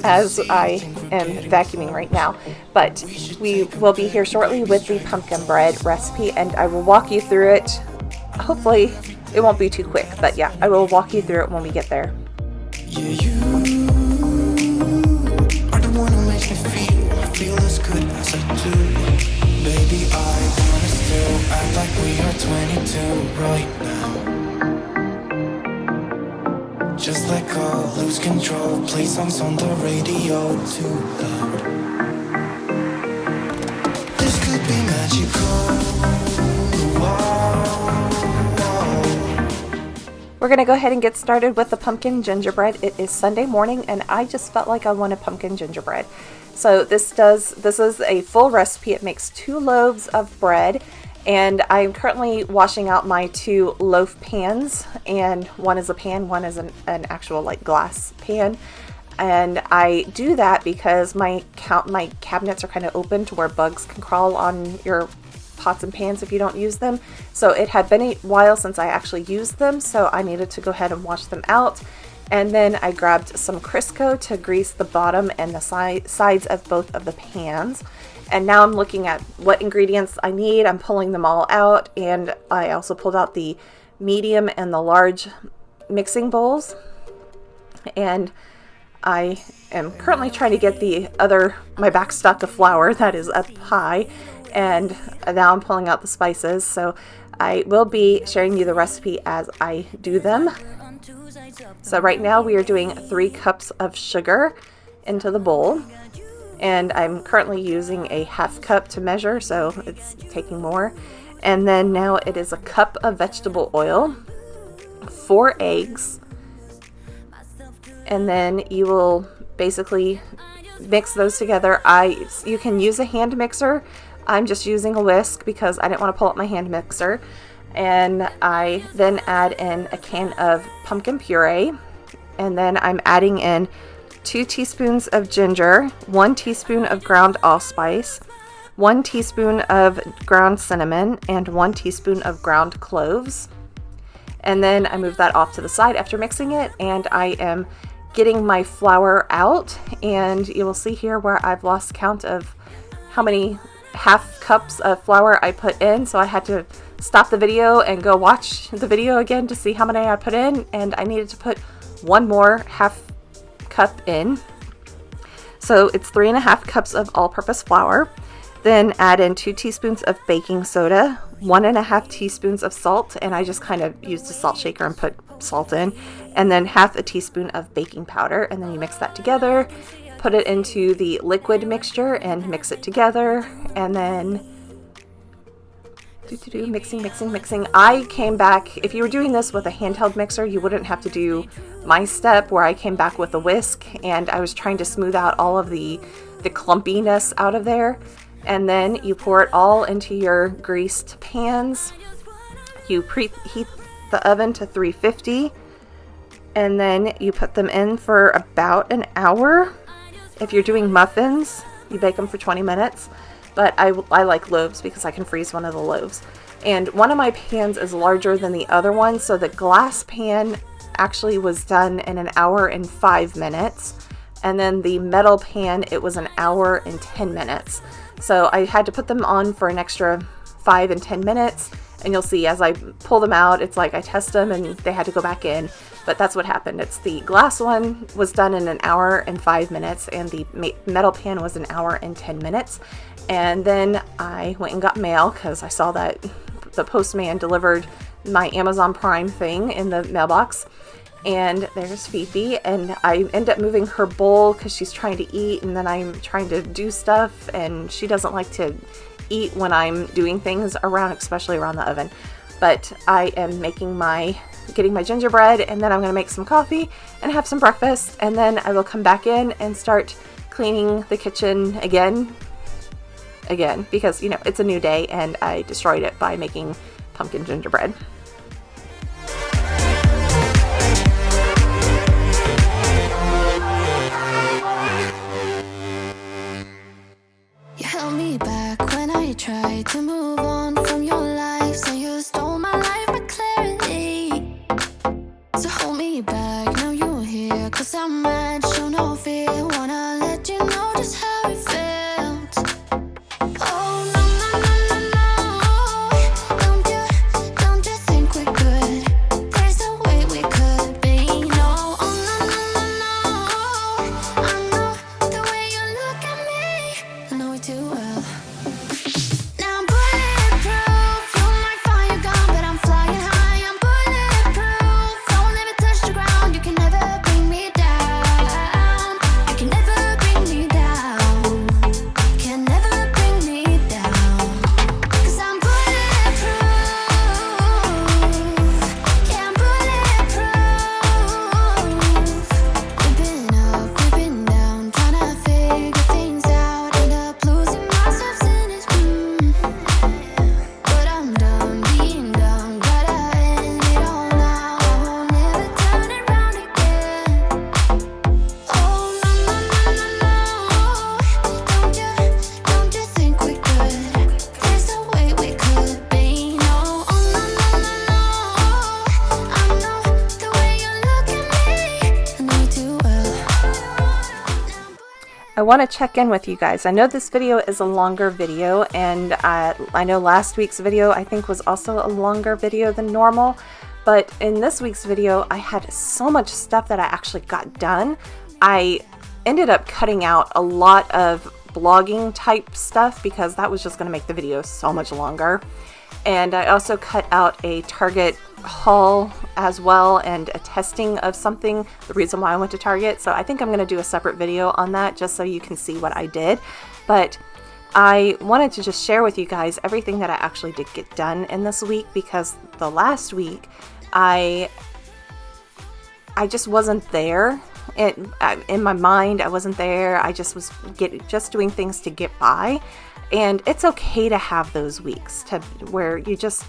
as I am vacuuming right now. But we will be here shortly with the pumpkin bread recipe, and I will walk you through it. Hopefully it won't be too quick, but yeah, I will walk you through it when we get there. Yeah, you are the one who makes me feel as good as I do. Baby, I wanna still act like we are 22 right now. Just let go, lose control, play songs on the radio too loud. This could be magical. We're going to go ahead and get started with the pumpkin gingerbread. It is Sunday morning, and I just felt like I wanted pumpkin gingerbread. So this is a full recipe. It makes 2 loaves of bread, And I'm currently washing out my 2 loaf pans, and one is a pan, one is an actual like glass pan. And I do that because my cabinets are kind of open to where bugs can crawl on your pots and pans if you don't use them. So it had been a while since I actually used them, so I needed to go ahead and wash them out. And then I grabbed some Crisco to grease the bottom and the sides of both of the pans. And now I'm looking at what ingredients I need. I'm pulling them all out, and I also pulled out the medium and the large mixing bowls. And I am currently trying to get my back stock of flour that is up high, and now I'm pulling out the spices. So I will be sharing you the recipe as I do them. So right now we are doing 3 cups of sugar into the bowl, and I'm currently using a 1/2 cup to measure, so it's taking more. And then now it is a cup of vegetable oil, 4 eggs, and then you will basically mix those together. You can use a hand mixer. I'm just using a whisk because I didn't want to pull up my hand mixer. And I then add in a can of pumpkin puree, and then I'm adding in 2 teaspoons of ginger, 1 teaspoon of ground allspice, 1 teaspoon of ground cinnamon, and 1 teaspoon of ground cloves. And then I move that off to the side after mixing it, and I am getting my flour out, and you will see here where I've lost count of how many 1/2 cups of flour I put in, so I had to stop the video and go watch the video again to see how many I put in, and I needed to put 1 more 1/2 cup in. So it's 3.5 cups of all-purpose flour. Then add in 2 teaspoons of baking soda, 1.5 teaspoons of salt, and I just kind of used a salt shaker and put salt in, and then 1/2 teaspoon of baking powder, and then you mix that together, put it into the liquid mixture and mix it together, and then mixing. I came back, if you were doing this with a handheld mixer, you wouldn't have to do my step where I came back with a whisk, and I was trying to smooth out all of the clumpiness out of there. And then you pour it all into your greased pans. You preheat the oven to 350, and then you put them in for about an hour. If you're doing muffins, you bake them for 20 minutes, but I like loaves because I can freeze one of the loaves. And one of my pans is larger than the other one, so the glass pan actually was done in an hour and 5 minutes, and then the metal pan, it was an hour and 10 minutes. So I had to put them on for an extra 5 and 10 minutes, and you'll see as I pull them out, it's like I test them and they had to go back in, but that's what happened. It's the glass one was done in an hour and 5 minutes, and the metal pan was an hour and 10 minutes. And then I went and got mail because I saw that the postman delivered my Amazon Prime thing in the mailbox. And there's Fifi, and I end up moving her bowl because she's trying to eat, and then I'm trying to do stuff, and she doesn't like to eat when I'm doing things around, especially around the oven. But I am getting my gingerbread, and then I'm going to make some coffee and have some breakfast, and then I will come back in and start cleaning the kitchen again, because, you know, it's a new day, and I destroyed it by making pumpkin gingerbread. Back when I tried to move on from your life, so you stole my life with clarity. So hold me back, now you're here, 'cause I'm mad, show no fear. Wanna let you know just how it felt. Oh no, no, no, no, no. Don't you think we're good? There's no way we could be. No, oh no, no, no, no. I know the way you look at me, I know it too well. Now I'm putting want to check in with you guys. I know this video is a longer video, and I know last week's video I think was also a longer video than normal, but in this week's video I had so much stuff that I actually got done. I ended up cutting out a lot of blogging type stuff because that was just going to make the video so much longer. And I also cut out a Target haul as well, and a testing of something, the reason why I went to Target. So I think I'm going to do a separate video on that just so you can see what I did. But I wanted to just share with you guys everything that I actually did get done in this week, because the last week I just wasn't there. In my mind, I wasn't there. I just was just doing things to get by. And it's okay to have those weeks where you just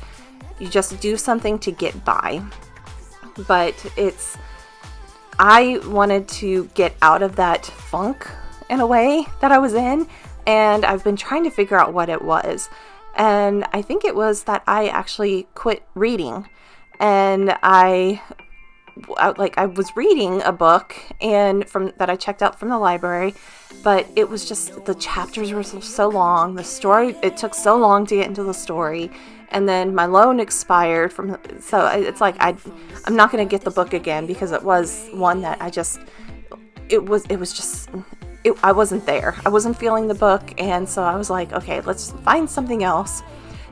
do something to get by. But I wanted to get out of that funk in a way that I was in, and I've been trying to figure out what it was. And I think it was that I actually quit reading, and I was reading a book that I checked out from the library, but it was just, the chapters were so long, the story, it took so long to get into the story, and then my loan expired so it's like I'm not going to get the book again, because it was one that I wasn't there. I wasn't feeling the book, and so I was like, okay, let's find something else.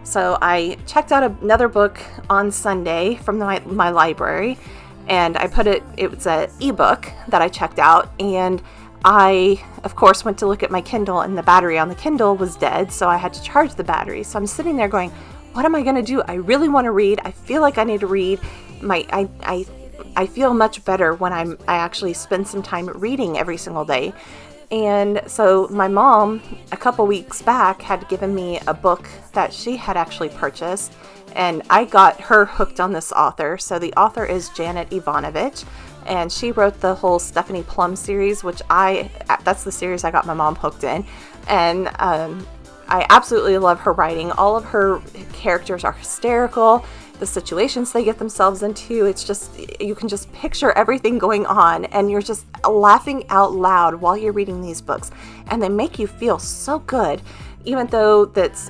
So I checked out another book on Sunday from my library, and I it was an ebook that I checked out, and I, of course, went to look at my Kindle, and the battery on the Kindle was dead, so I had to charge the battery. So I'm sitting there going, what am I going to do? I really want to read. I feel like I need to read. I feel much better when I actually spend some time reading every single day. And so my mom, a couple weeks back, had given me a book that she had actually purchased, and I got her hooked on this author. So the author is Janet Ivanovich, and she wrote the whole Stephanie Plum series, which that's the series I got my mom hooked in. And I absolutely love her writing. All of her characters are hysterical. The situations they get themselves into, it's just, you can just picture everything going on, and you're just laughing out loud while you're reading these books, and they make you feel so good. Even though that's,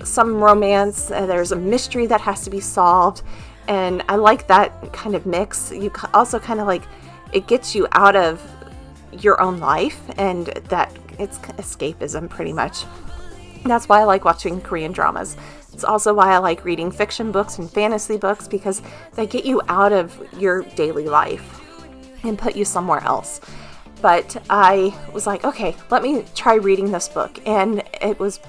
some romance, there's a mystery that has to be solved, and I like that kind of mix. You also kind of like, it gets you out of your own life, and that it's escapism pretty much. That's why I like watching Korean dramas. It's also why I like reading fiction books and fantasy books, because they get you out of your daily life and put you somewhere else. But I was like, okay, let me try reading this book. And it was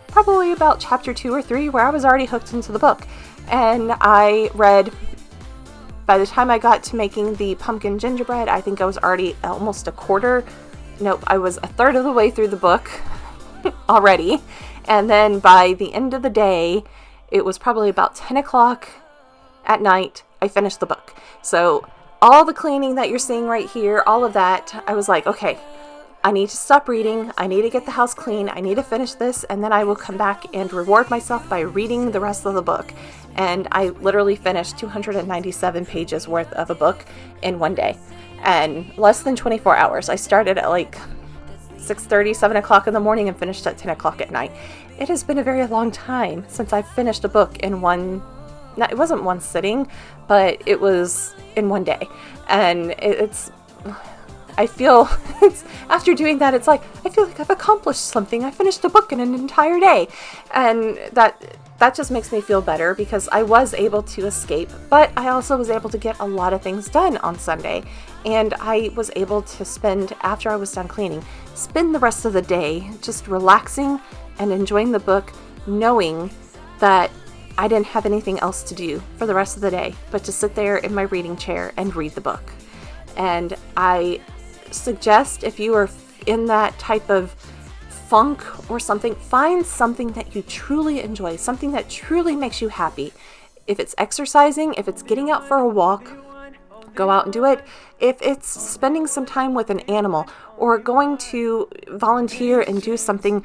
probably about chapter 2 or 3 where I was already hooked into the book. And I read, by the time I got to making the pumpkin gingerbread, I think I was already almost I was a third of the way through the book already. And then by the end of the day, it was probably about 10 o'clock at night, I finished the book. So all the cleaning that you're seeing right here, all of that, I was like, okay, I need to stop reading. I need to get the house clean. I need to finish this, and then I will come back and reward myself by reading the rest of the book. And I literally finished 297 pages worth of a book in one day, and less than 24 hours. I started at like 6:30, 7 o'clock in the morning and finished at 10 o'clock at night. It has been a very long time since I've finished a book in it wasn't one sitting, but it was in one day. And I feel, after doing that, it's like, I feel like I've accomplished something. I finished a book in an entire day. And that just makes me feel better, because I was able to escape, but I also was able to get a lot of things done on Sunday. And I was able to spend, after I was done cleaning, spend the rest of the day just relaxing and enjoying the book, knowing that I didn't have anything else to do for the rest of the day but to sit there in my reading chair and read the book. And I suggest, if you are in that type of funk or something, find something that you truly enjoy, something that truly makes you happy. If it's exercising, if it's getting out for a walk, go out and do it. If it's spending some time with an animal or going to volunteer and do something,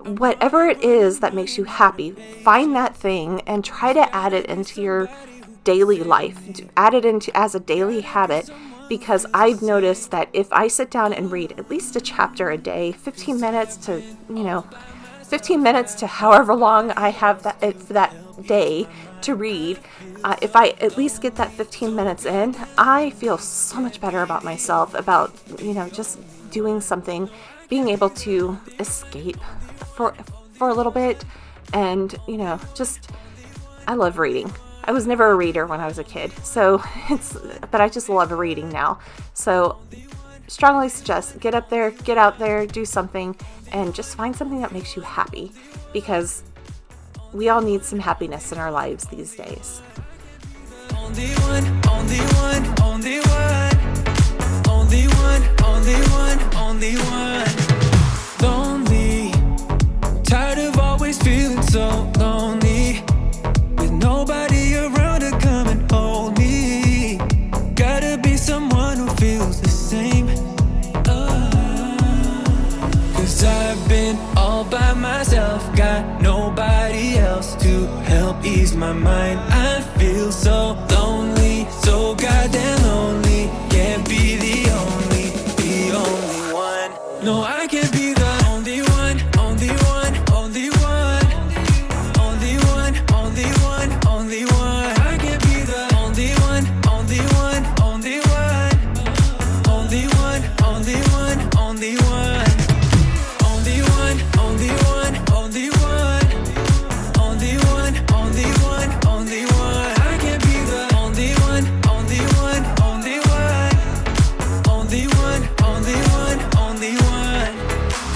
whatever it is that makes you happy, find that thing and try to add it into your daily life. Add it into as a daily habit, because I've noticed that if I sit down and read at least a chapter a day, 15 minutes to, 15 minutes to however long I have that day to read, if I at least get that 15 minutes in, I feel so much better about myself, about, just doing something, being able to escape for a little bit. And, I love reading. I was never a reader when I was a kid, but I just love reading now. So strongly suggest get out there, do something, and just find something that makes you happy, because we all need some happiness in our lives these days. Only one, only one, only one. Only one, only one, only one. Lonely, tired of always feeling so lonely, with nobody around to come and hold me. Gotta be someone who feels the same. 'Cause I've been all by myself, got nobody else to help ease my mind. I feel so lonely, so goddamn lonely. Can't be the only one. No, I can't be the only one, only one, only one. Only one, only one, only one. I can't be the only one, only one, only one. Only one, only one, only one. Only one, only one, only one. Only one, only one, only one. I can't be the only one, only one, only one. Only one, only one, only one.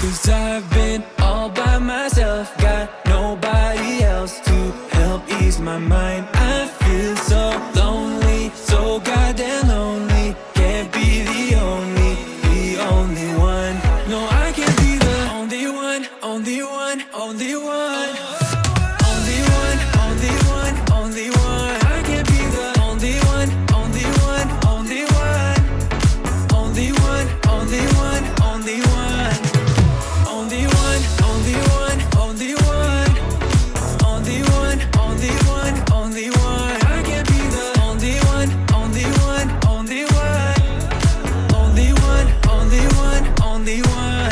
'Cause I've been all by myself, got nobody else to help ease my mind. I feel so lonely, so goddamn lonely. Can't be the only one. No, I can't be the only one, only one, only one. Only one, only one, only one. I can't be the only one, only one, only one. Only one, only one, only one. Only one, only one, only one. Only one, only one, only one. I can't be the only one, only one, only one. Only one, only one, only one.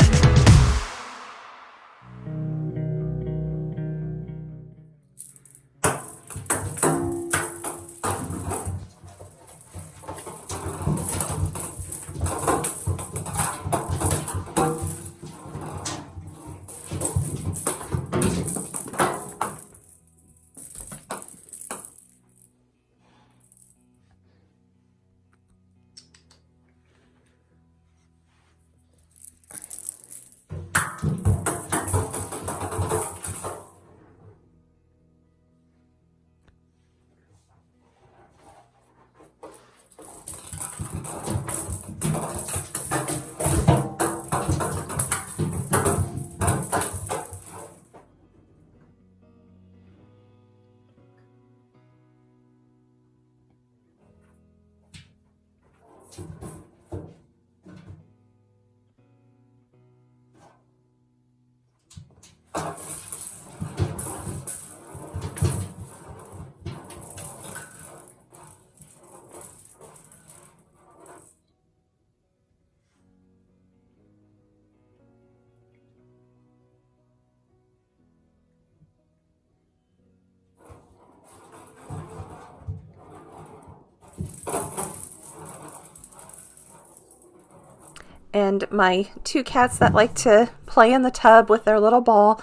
And my two cats that like to play in the tub with their little ball,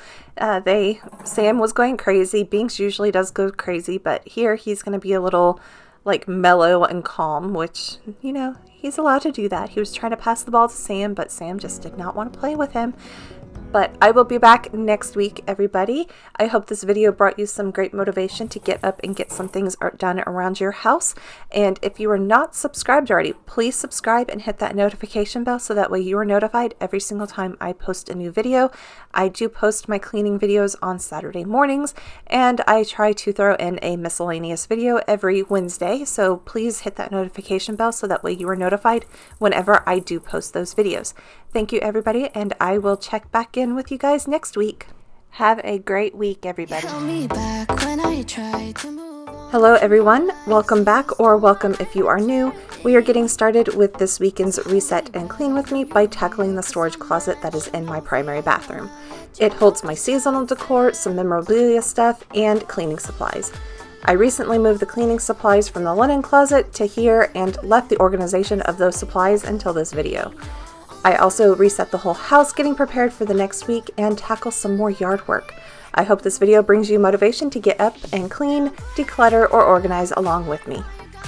Sam was going crazy. Binks usually does go crazy, but here he's going to be a little like mellow and calm, which, he's allowed to do that. He was trying to pass the ball to Sam, but Sam just did not want to play with him. But I will be back next week, everybody. I hope this video brought you some great motivation to get up and get some things done around your house. And if you are not subscribed already, please subscribe and hit that notification bell so that way you are notified every single time I post a new video. I do post my cleaning videos on Saturday mornings, and I try to throw in a miscellaneous video every Wednesday. So please hit that notification bell so that way you are notified whenever I do post those videos. Thank you, everybody, and I will check back in with you guys next week. Have a great week, everybody. Held me back when I tried to move on. Hello everyone, welcome back or welcome if you are new. We are getting started with this weekend's Reset and Clean with me by tackling the storage closet that is in my primary bathroom. It holds my seasonal decor, some memorabilia stuff, and cleaning supplies. I recently moved the cleaning supplies from the linen closet to here and left the organization of those supplies until this video. I also reset the whole house getting prepared for the next week and tackle some more yard work. I hope this video brings you motivation to get up and clean, declutter, or organize along with me.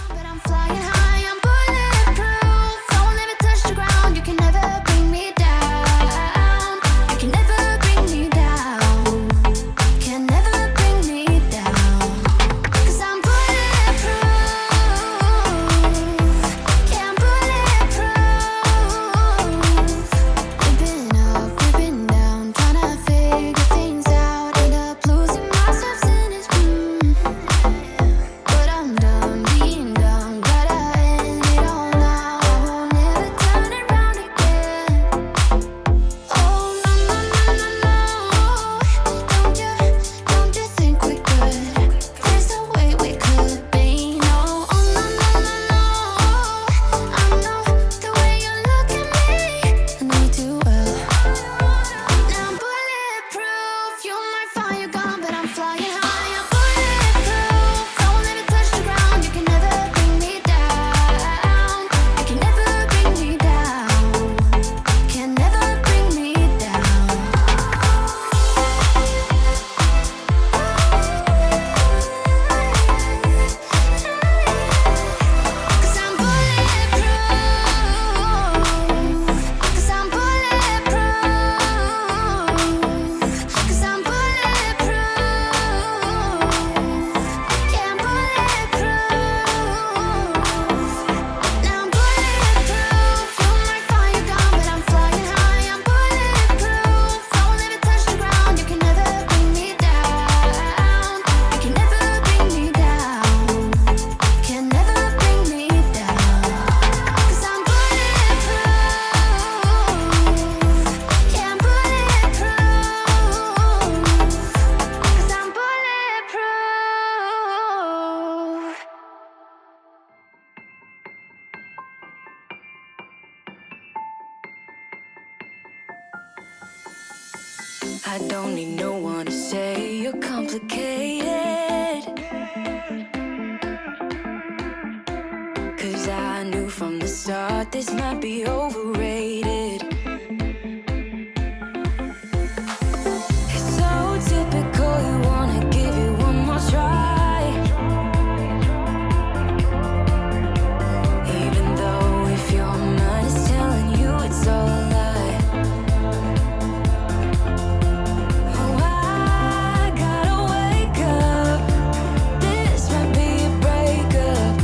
But I'm flying high, I'm bulletproof. Don't let me touch the ground. You can never bring me down. You can never bring me down. Can never bring me down. 'Cause I'm bulletproof. Yeah, I'm bulletproof. We've been up, we've been down, trying to figure things out. End up losing myself in this but I'm done being done. Gotta end it all now. I won't ever turn it round again. Oh no no no no no. Don't you think we could? There's no way we could be. No. Oh no no no no. I know the way you look at me. I know you too well. Now I'm bulletproof. You might find you're gone, but I'm flying high. I'm bulletproof. Don't let me touch the ground. You can never bring me down. You can never bring me down. Can never bring me down. 'Cause I'm bulletproof. 'Cause I'm bulletproof. 'Cause I'm bulletproof. Yeah, I'm bulletproof. Now I'm bulletproof. You might find you're gone, but I'm flying high. I'm bulletproof. Don't let me touch the ground. You can never bring me down. You can never bring me down. Can never bring me down. 'Cause I'm bulletproof. Yeah, I'm bulletproof. 'Cause I'm bulletproof. I don't need no one to say you're complicated. 'Cause I knew from the start this might be overrated. It's so typical, you wanna give it one more try. Even though if your mind is telling you it's all a lie. Oh, I gotta wake up. This might be a breakup.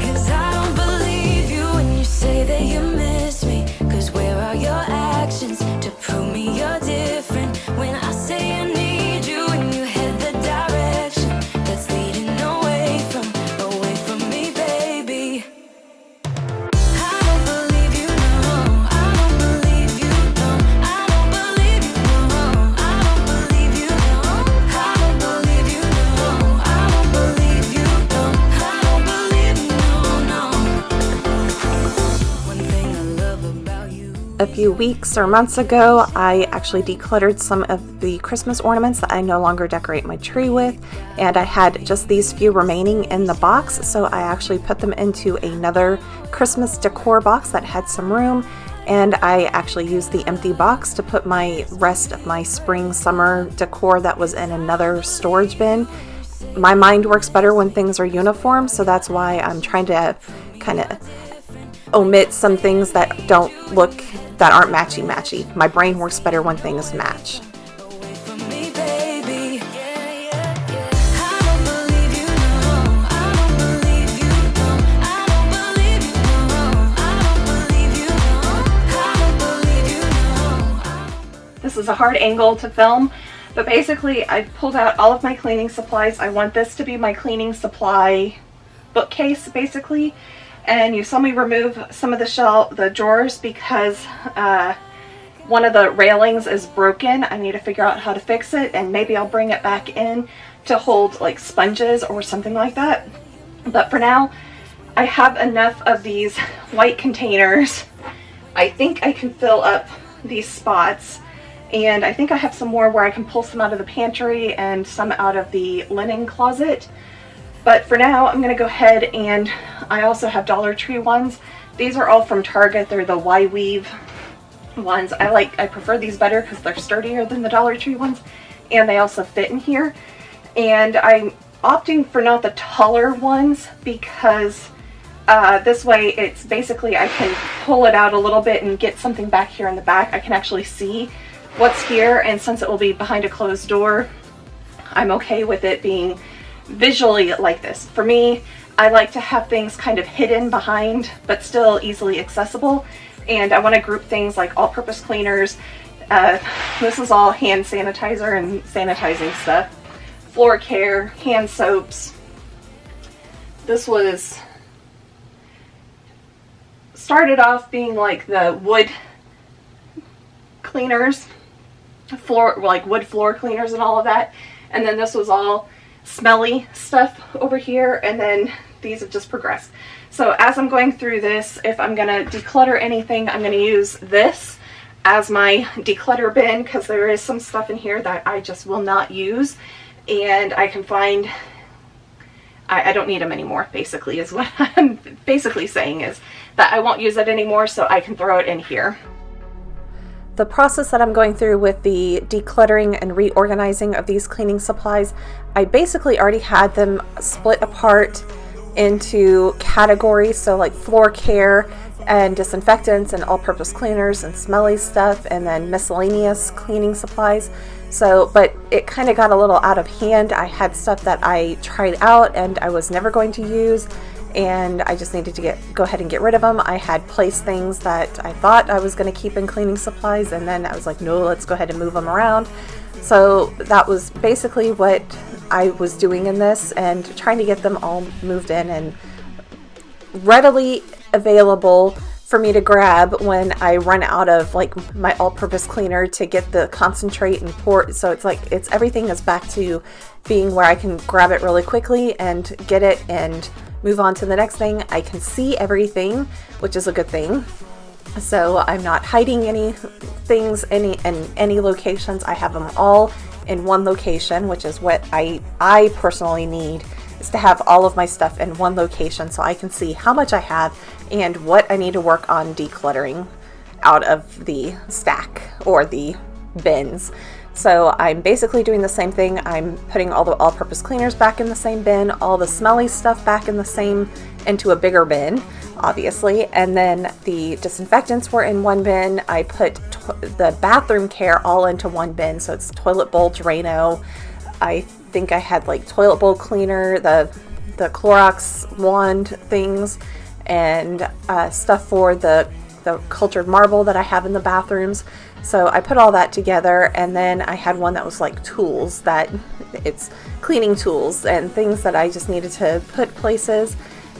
'Cause I don't believe you when you say that you miss me. 'Cause where are your actions to prove me you're different? When I say I need you and you head the direction that's leading away from me, baby. I don't believe you, no. I don't believe you, no. I don't believe you, no. I don't believe you, no. I don't believe you, no. I don't believe you, no. I don't believe you, no. One thing I love about you. A few weeks or months ago, I actually decluttered some of the Christmas ornaments that I no longer decorate my tree with, and I had just these few remaining in the box, so I actually put them into another Christmas decor box that had some room, and I actually used the empty box to put my rest of my spring summer decor that was in another storage bin. My mind works better when things are uniform, so that's why I'm trying to kind of omit some things that aren't matchy-matchy. My brain works better when things match. Away from me, baby. I don't believe you, no. I don't believe you, no. I don't believe you, no. I don't believe you, no. I don't believe you, no. This is a hard angle to film, but basically I pulled out all of my cleaning supplies. I want this to be my cleaning supply bookcase, basically. And you saw me remove some of the drawers because one of the railings is broken. I need to figure out how to fix it, and maybe I'll bring it back in to hold like sponges or something like that. But for now, I have enough of these white containers. I think I can fill up these spots, and I think I have some more where I can pull some out of the pantry and some out of the linen closet. But for now, I'm going to go ahead, and I also have Dollar Tree ones. These are all from Target. They're the Y-weave ones. I prefer these better because they're sturdier than the Dollar Tree ones, and they also fit in here. And I'm opting for not the taller ones because this way it's basically, I can pull it out a little bit and get something back here in the back. I can actually see what's here, and since it will be behind a closed door, I'm okay with it being visually like this. For me, I like to have things kind of hidden behind but still easily accessible, and I want to group things like all-purpose cleaners. This is all hand sanitizer and sanitizing stuff. Floor care, hand soaps. This was started off being like the wood cleaners, like wood floor cleaners and all of that, and then this was all smelly stuff over here, and then these have just progressed. So as I'm going through this, if I'm gonna declutter anything, I'm gonna use this as my declutter bin, because there is some stuff in here that I just will not use, and I can find I don't need them anymore, basically, is what I'm basically saying, is that I won't use it anymore, so I can throw it in here. The process that I'm going through with the decluttering and reorganizing of these cleaning supplies, I basically already had them split apart into categories, so like floor care and disinfectants and all-purpose cleaners and smelly stuff, and then miscellaneous cleaning supplies. So, but it kind of got a little out of hand. I had stuff that I tried out and I was never going to use, and I just needed to go ahead and get rid of them. I had placed things that I thought I was going to keep in cleaning supplies, and then I was like, no, let's go ahead and move them around. So that was basically what I was doing in this, and trying to get them all moved in and readily available for me to grab when I run out of like my all-purpose cleaner to get the concentrate and pour. So it's like everything is back to being where I can grab it really quickly and get it and move on to the next thing. I can see everything, which is a good thing. So I'm not hiding any things in any locations. I have them all in one location, which is what I personally need, is to have all of my stuff in one location so I can see how much I have and what I need to work on decluttering out of the stack or the bins. So I'm basically doing the same thing. I'm putting all the all-purpose cleaners back in the same bin, all the smelly stuff back in the same, into a bigger bin, obviously, and then the disinfectants were in one bin. I put the bathroom care all into one bin, so it's toilet bowl, Drano. I think I had like toilet bowl cleaner, the Clorox wand things, and stuff for the cultured marble that I have in the bathrooms. So I put all that together, and then I had one that was like tools, that it's cleaning tools and things that I just needed to put places.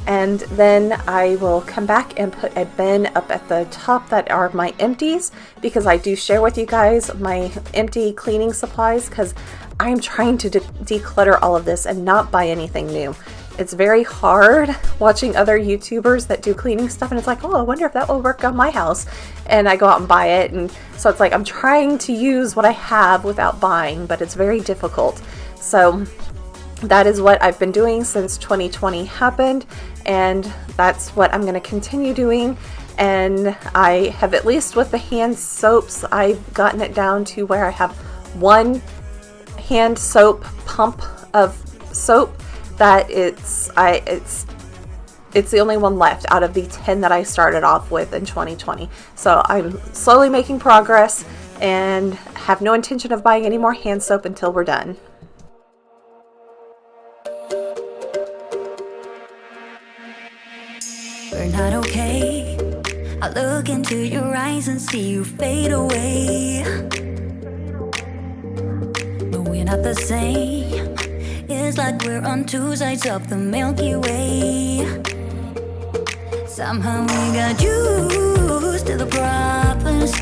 And then I will come back and put a bin up at the top that are my empties, because I do share with you guys my empty cleaning supplies, because I'm trying to declutter all of this and not buy anything new. It's very hard watching other YouTubers that do cleaning stuff, and it's like, oh, I wonder if that will work on my house, and I go out and buy it. And so it's like I'm trying to use what I have without buying, but it's very difficult. So that is what I've been doing since 2020 happened, and that's what I'm going to continue doing. And I have, at least with the hand soaps, I've gotten it down to where I have one hand soap pump of soap that it's the only one left out of the 10 that I started off with in 2020. So I'm slowly making progress and have no intention of buying any more hand soap until we're done. We're not okay. I look into your eyes and see you fade away. But we're not the same. It's like we're on two sides of the Milky Way. Somehow we got used to the problems,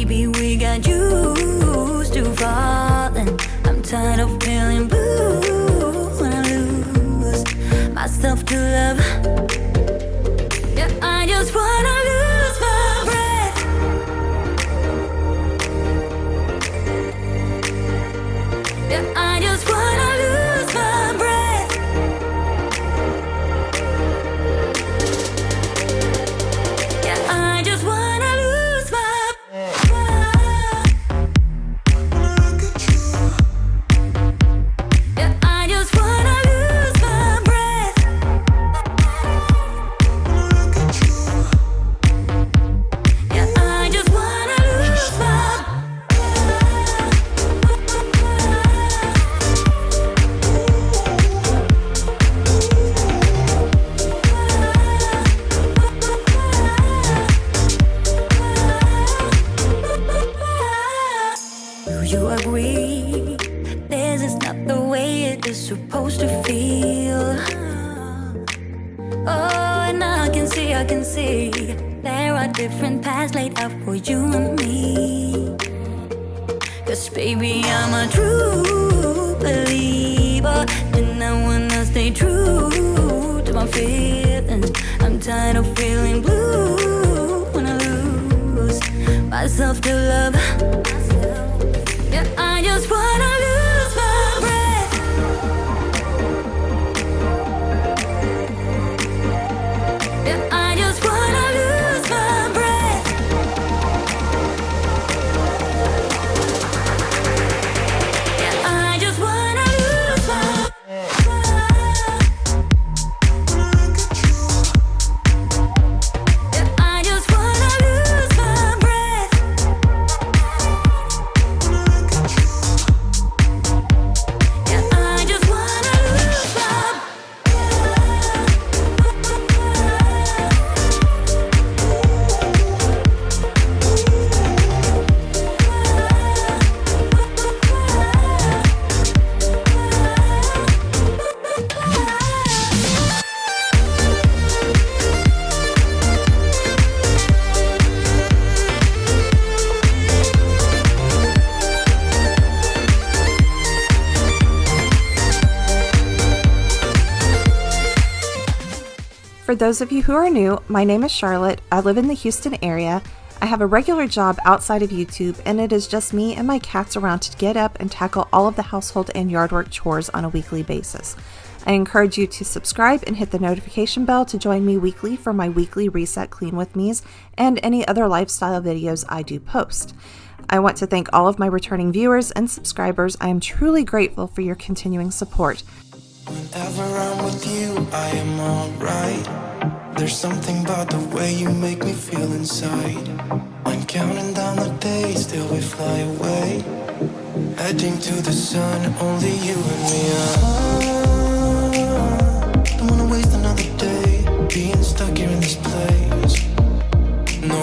Baby, we got used to falling. I'm tired of feeling blue when I lose myself to love. Yeah, I just wanna lose my breath. Yeah, I just wanna lose my breath. Yeah, I just wanna lose my Yeah, I just wanna lose my breath. Yeah, I just wanna lose my Do you agree? This is not the way it is supposed to feel. Oh, and I can see there are different paths laid out for you and me. 'Cause baby, I'm a true believer, and I wanna stay true to my feelings. I'm tired of feeling blue when I lose myself to love. Yeah, I just wanna lose my breath. Yeah, I just wanna lose my breath. Yeah, I just wanna lose my Yeah, I just wanna lose my breath. Yeah, I just wanna lose my For those of you who are new, my name is Charlotte. I live in the Houston area. I have a regular job outside of YouTube, and it is just me and my cats around to get up and tackle all of the household and yard work chores on a weekly basis. I encourage you to subscribe and hit the notification bell to join me weekly for my weekly reset clean with me's and any other lifestyle videos I do post. I want to thank all of my returning viewers and subscribers. I am truly grateful for your continuing support. Whenever I'm with you, I am alright. There's something about the way you make me feel inside. I'm counting down the days till we fly away, heading to the sun, only you and me. Don't wanna waste another day being stuck here in this place. No,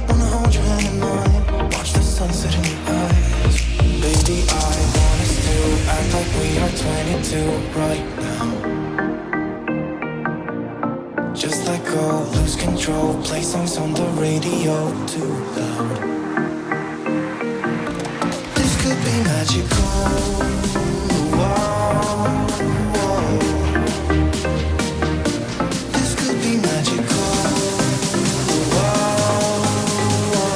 wanna hold your hand in mine, watch the sunset in your eyes. Baby, I want us to act like we are 22 right now. Just let go, lose control, play songs on the radio too loud. This could be magical. Whoa, whoa. This could be magical. Whoa, whoa.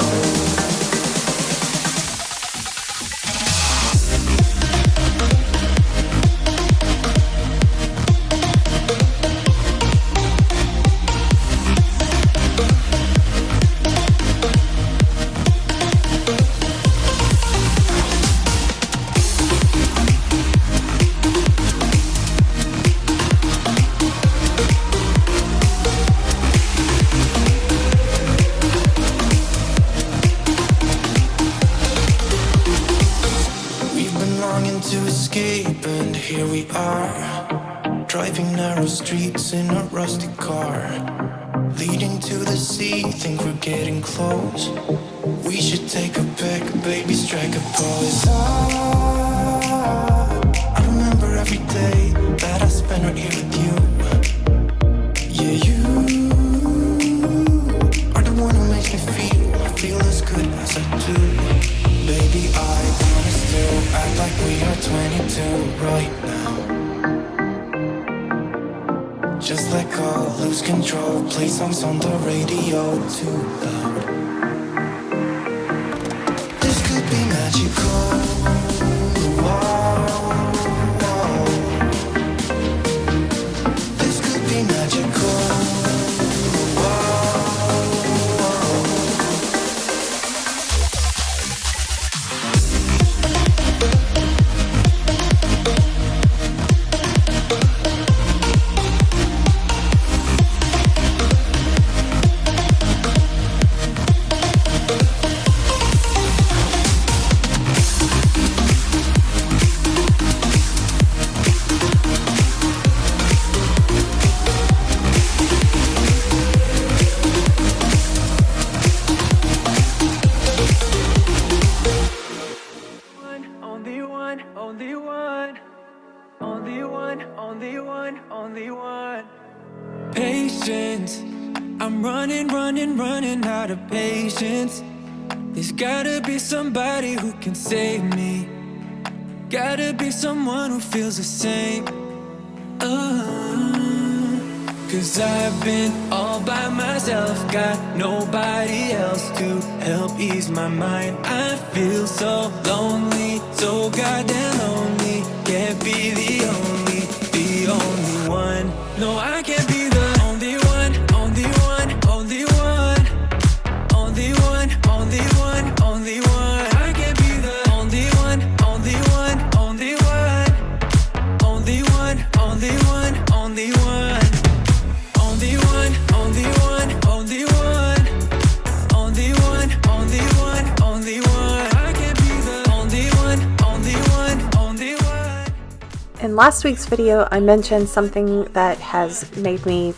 To escape, and here we are, driving narrow streets in a rusty car, leading to the sea. Think we're getting close. We should take a pic, baby, strike a pose. I remember every day that I spent right here with you. Yeah, you are the one who makes me feel 22 right now. Just let go, lose control. Play songs on the radio too loud. This could be magical. Whoa, whoa. This could be magical. Only one. Patience. I'm running out of patience. There's gotta be somebody who can save me. Gotta be someone who feels the same. Cause I've been all by myself, got nobody else to help ease my mind. I feel so lonely, so goddamn lonely. Can't be the only one. No, I can't be the only one, only one, only one, only one, only one, only one. I can't be the only one, only one, only one, only one, only one, only one. Only one, only one, only one, only one, only one, only one. I can't be the only one, only one, only one. In last week's video, I mentioned something that has made me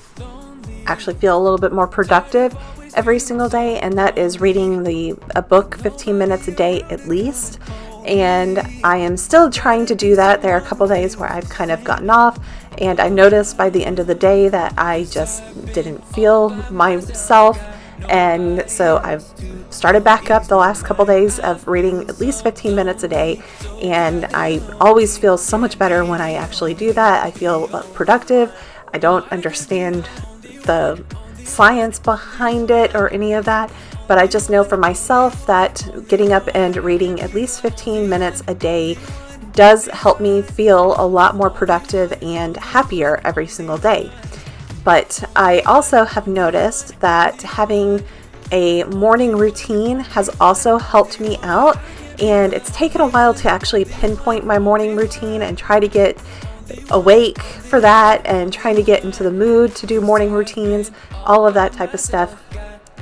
actually feel a little bit more productive every single day, and that is reading a book 15 minutes a day at least. And I am still trying to do that. There are a couple days where I've kind of gotten off, and I noticed by the end of the day that I just didn't feel myself. And so I've started back up the last couple days of reading at least 15 minutes a day, and I always feel so much better when I actually do that. I feel productive. I don't understand the science behind it or any of that, but I just know for myself that getting up and reading at least 15 minutes a day does help me feel a lot more productive and happier every single day. But I also have noticed that having a morning routine has also helped me out, and it's taken a while to actually pinpoint my morning routine and try to get awake for that and trying to get into the mood to do morning routines, all of that type of stuff.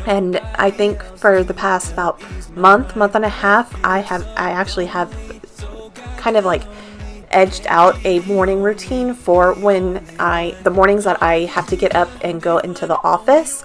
And I think for the past about month and a half, I actually have kind of like edged out a morning routine for the mornings that I have to get up and go into the office,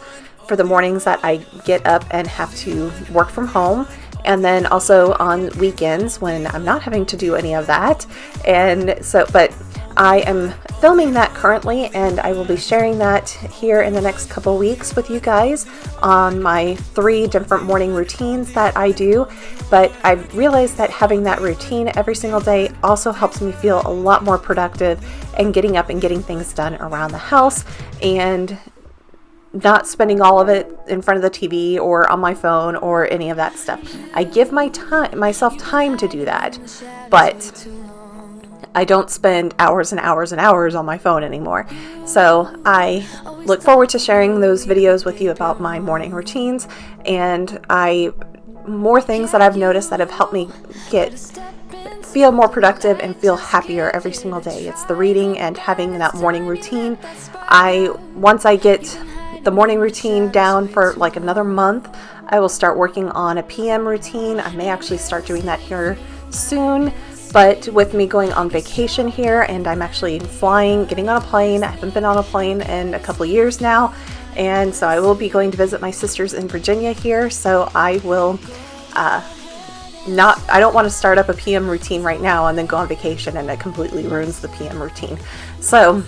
for the mornings that I get up and have to work from home, and then also on weekends when I'm not having to do any of that. And so, but I am filming that currently, and I will be sharing that here in the next couple weeks with you guys on my 3 different morning routines that I do. But I've realized that having that routine every single day also helps me feel a lot more productive and getting up and getting things done around the house, and not spending all of it in front of the TV or on my phone or any of that stuff. I give myself time to do that, but I don't spend hours and hours and hours on my phone anymore. So I look forward to sharing those videos with you about my morning routines and more things that I've noticed that have helped me feel more productive and feel happier every single day. It's the reading and having that morning routine. Once I get the morning routine down for like another month, I will start working on a PM routine. I may actually start doing that here soon. But with me going on vacation here, and I'm actually getting on a plane. I haven't been on a plane in a couple of years now, and so I will be going to visit my sisters in Virginia here. So I will I don't want to start up a PM routine right now and then go on vacation, and it completely ruins the PM routine. So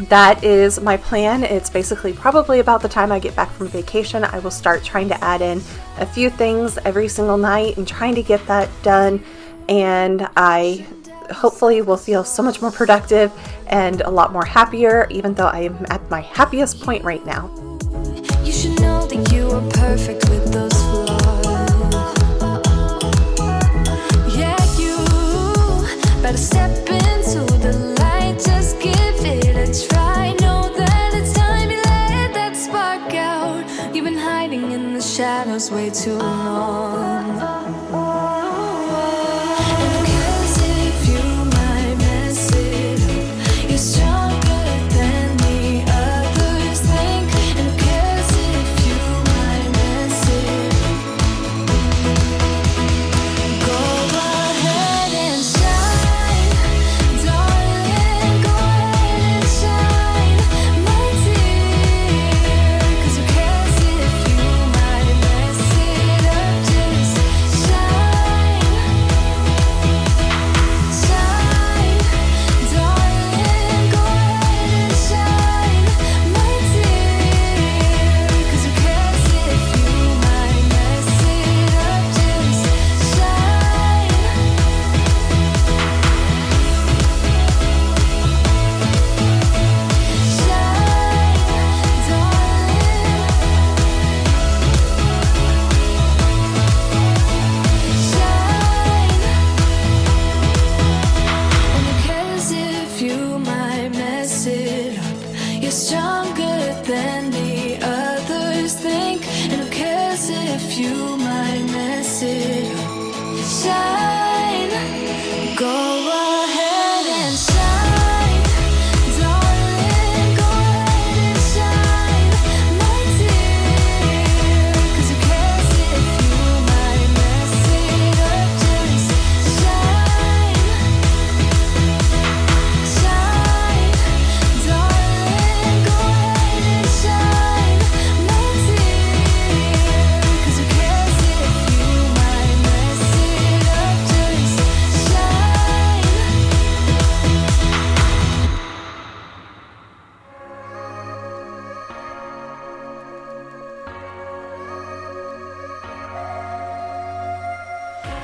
that is my plan. It's basically probably about the time I get back from vacation, I will start trying to add in a few things every single night and trying to get that done. And I hopefully will feel so much more productive and a lot more happier, even though I am at my happiest point right now. You should know that you are perfect with those flaws. Yeah, you better step into the light, just give it a try. Know that it's time you let that spark out. You've been hiding in the shadows way too long.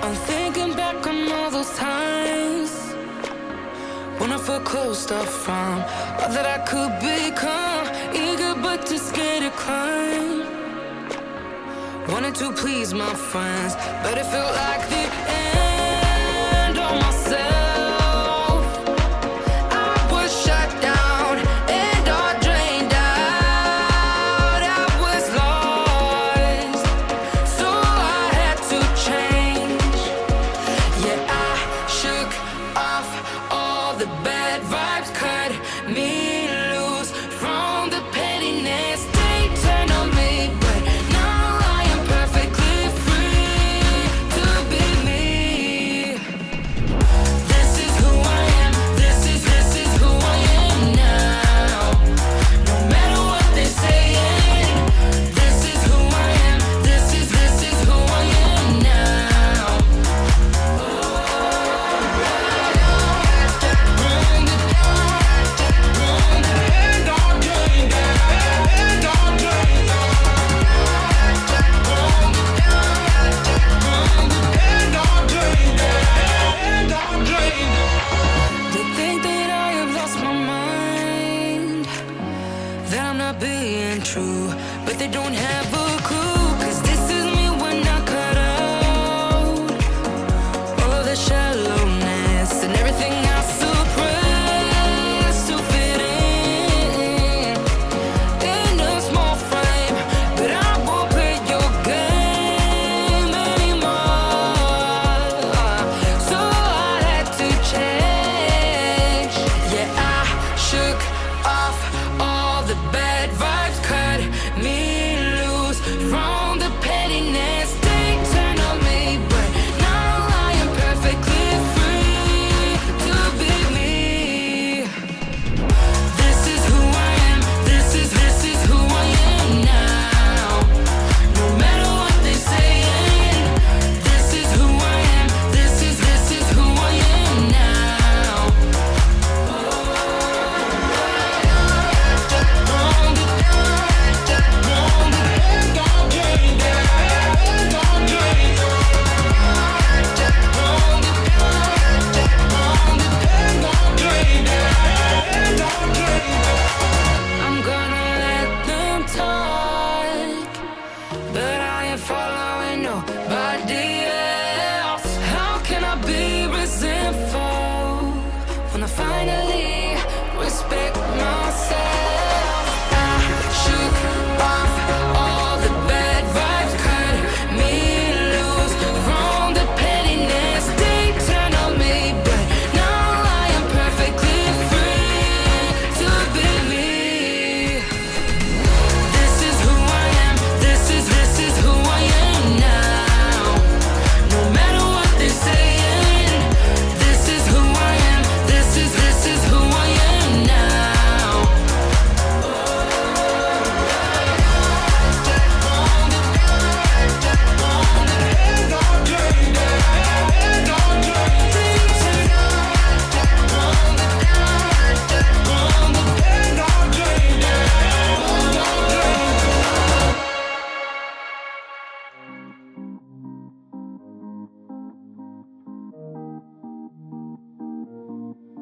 I'm thinking back on all those times when I felt closed off from all that I could become. Eager but too scared to climb. Wanted to please my friends, but it felt like the end of myself. I was shut down and all drained out. I was lost, so I had to change. Yeah, I shook off all the bad vibes, cut me loose from the pettiness. They turned on me, but now I am perfectly free to be me. This is who I am. This is who I am now. No matter what they're saying, this is who I am. This is who I am now. Bring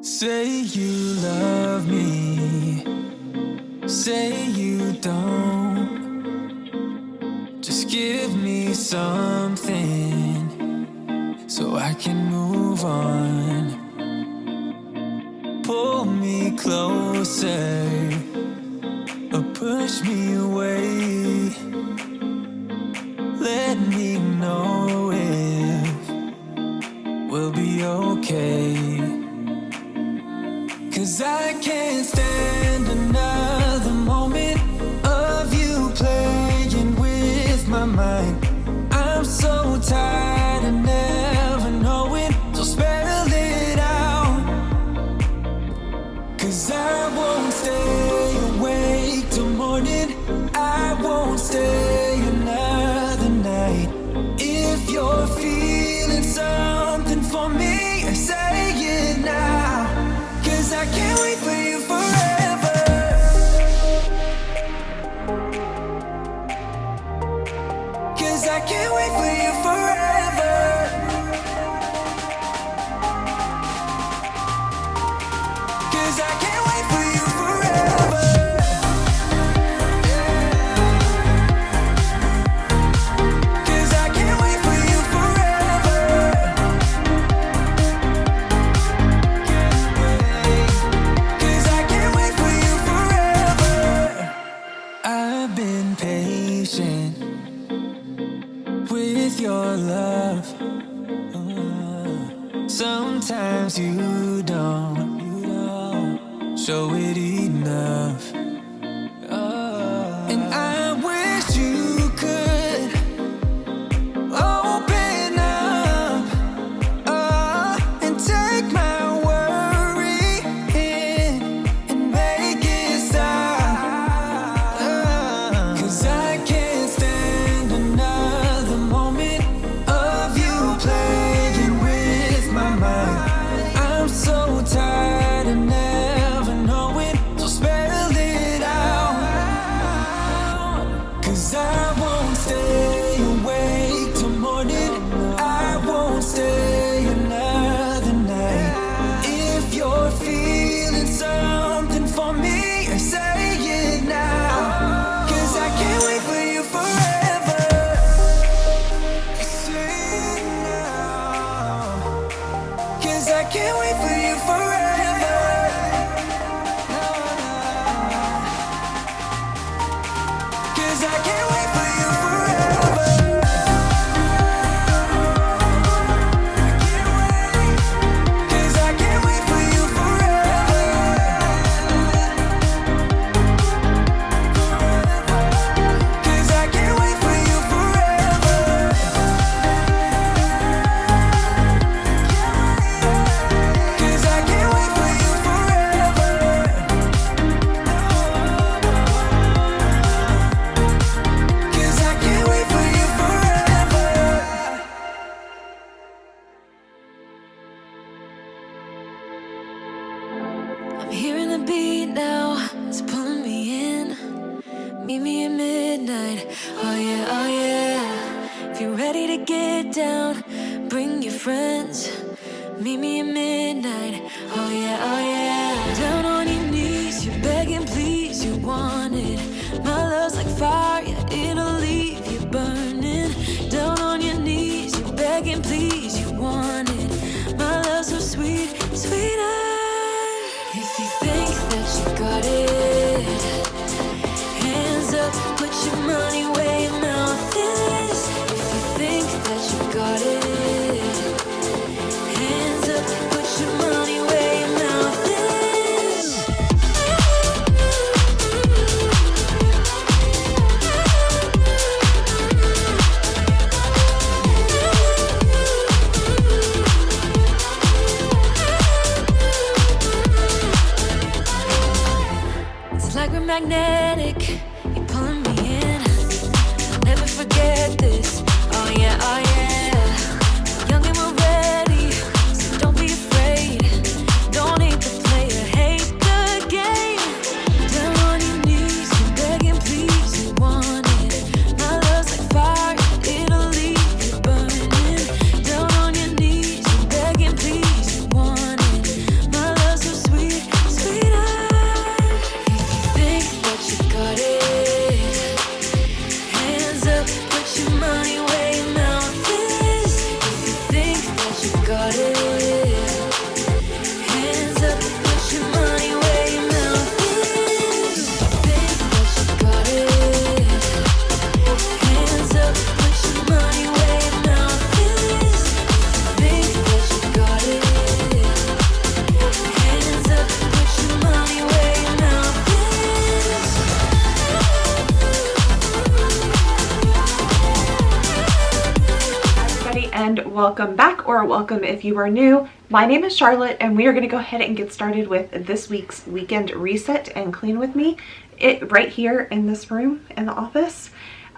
Say you love me, say you don't. Just give me something so I can move on. Pull me closer or push me away. Let me know if we'll be okay. 'Cause I can't stand another moment of you playing with my mind. I'm so tired of never knowing, so spell it out. 'Cause I won't stay awake till morning, I won't stay another night. If you're feeling something for me, say it now. 'Cause I can't wait for you forever. 'Cause I can't wait for you forever. 'Cause I can't wait for you forever. 'Cause I can't wait for you forever. 'Cause I can't wait for you forever. I've been patient with your love. Sometimes you don't show it enough. And I wish you could open up and take my worry in and make it stop. 'Cause I can't stand another moment of you playing with my mind. I'm so tired of never knowing, so spell it out. 'Cause I won't stay awake till morning, I won't stay another night. If you're feeling something for me, say it now. 'Cause I can't wait for you forever. Say it now. 'Cause I can't wait for you forever. 'Cause I can't wait for you forever. 'Cause I can't wait for you forever. 'Cause I can't wait for you forever. 'Cause I can't wait for you forever. 'Cause I can't wait for you forever. I'm hearing the beat now, it's pulling me in. Meet me at midnight, oh yeah, oh yeah. If you're ready to get down, bring your friends. Meet me at midnight, oh yeah, oh yeah. Down on your knees, you're begging, please, you want it. My love's like fire, yeah, it'll leave you burning. Down on your knees, you're begging, please, you want it. My love's so sweet, sweeter. If you think that you got it, hands up, put your money where your mouth is. If you think that you got it, hands up, put your money where your mouth is. It's like we're magnetic, you're pulling me in. I'll never forget this, oh yeah, oh yeah. Young and we're ready, so don't be afraid. Don't hate the player, hate the game. Down on your knees, you're begging, please, you want it. My love's like fire, it'll leave you burning. Down on your knees, you're begging, please, you want it. My love's welcome back, or welcome if you are new. My name is Charlotte and we are going to go ahead and get started with this week's weekend reset and clean with me. Right here in this room in the office.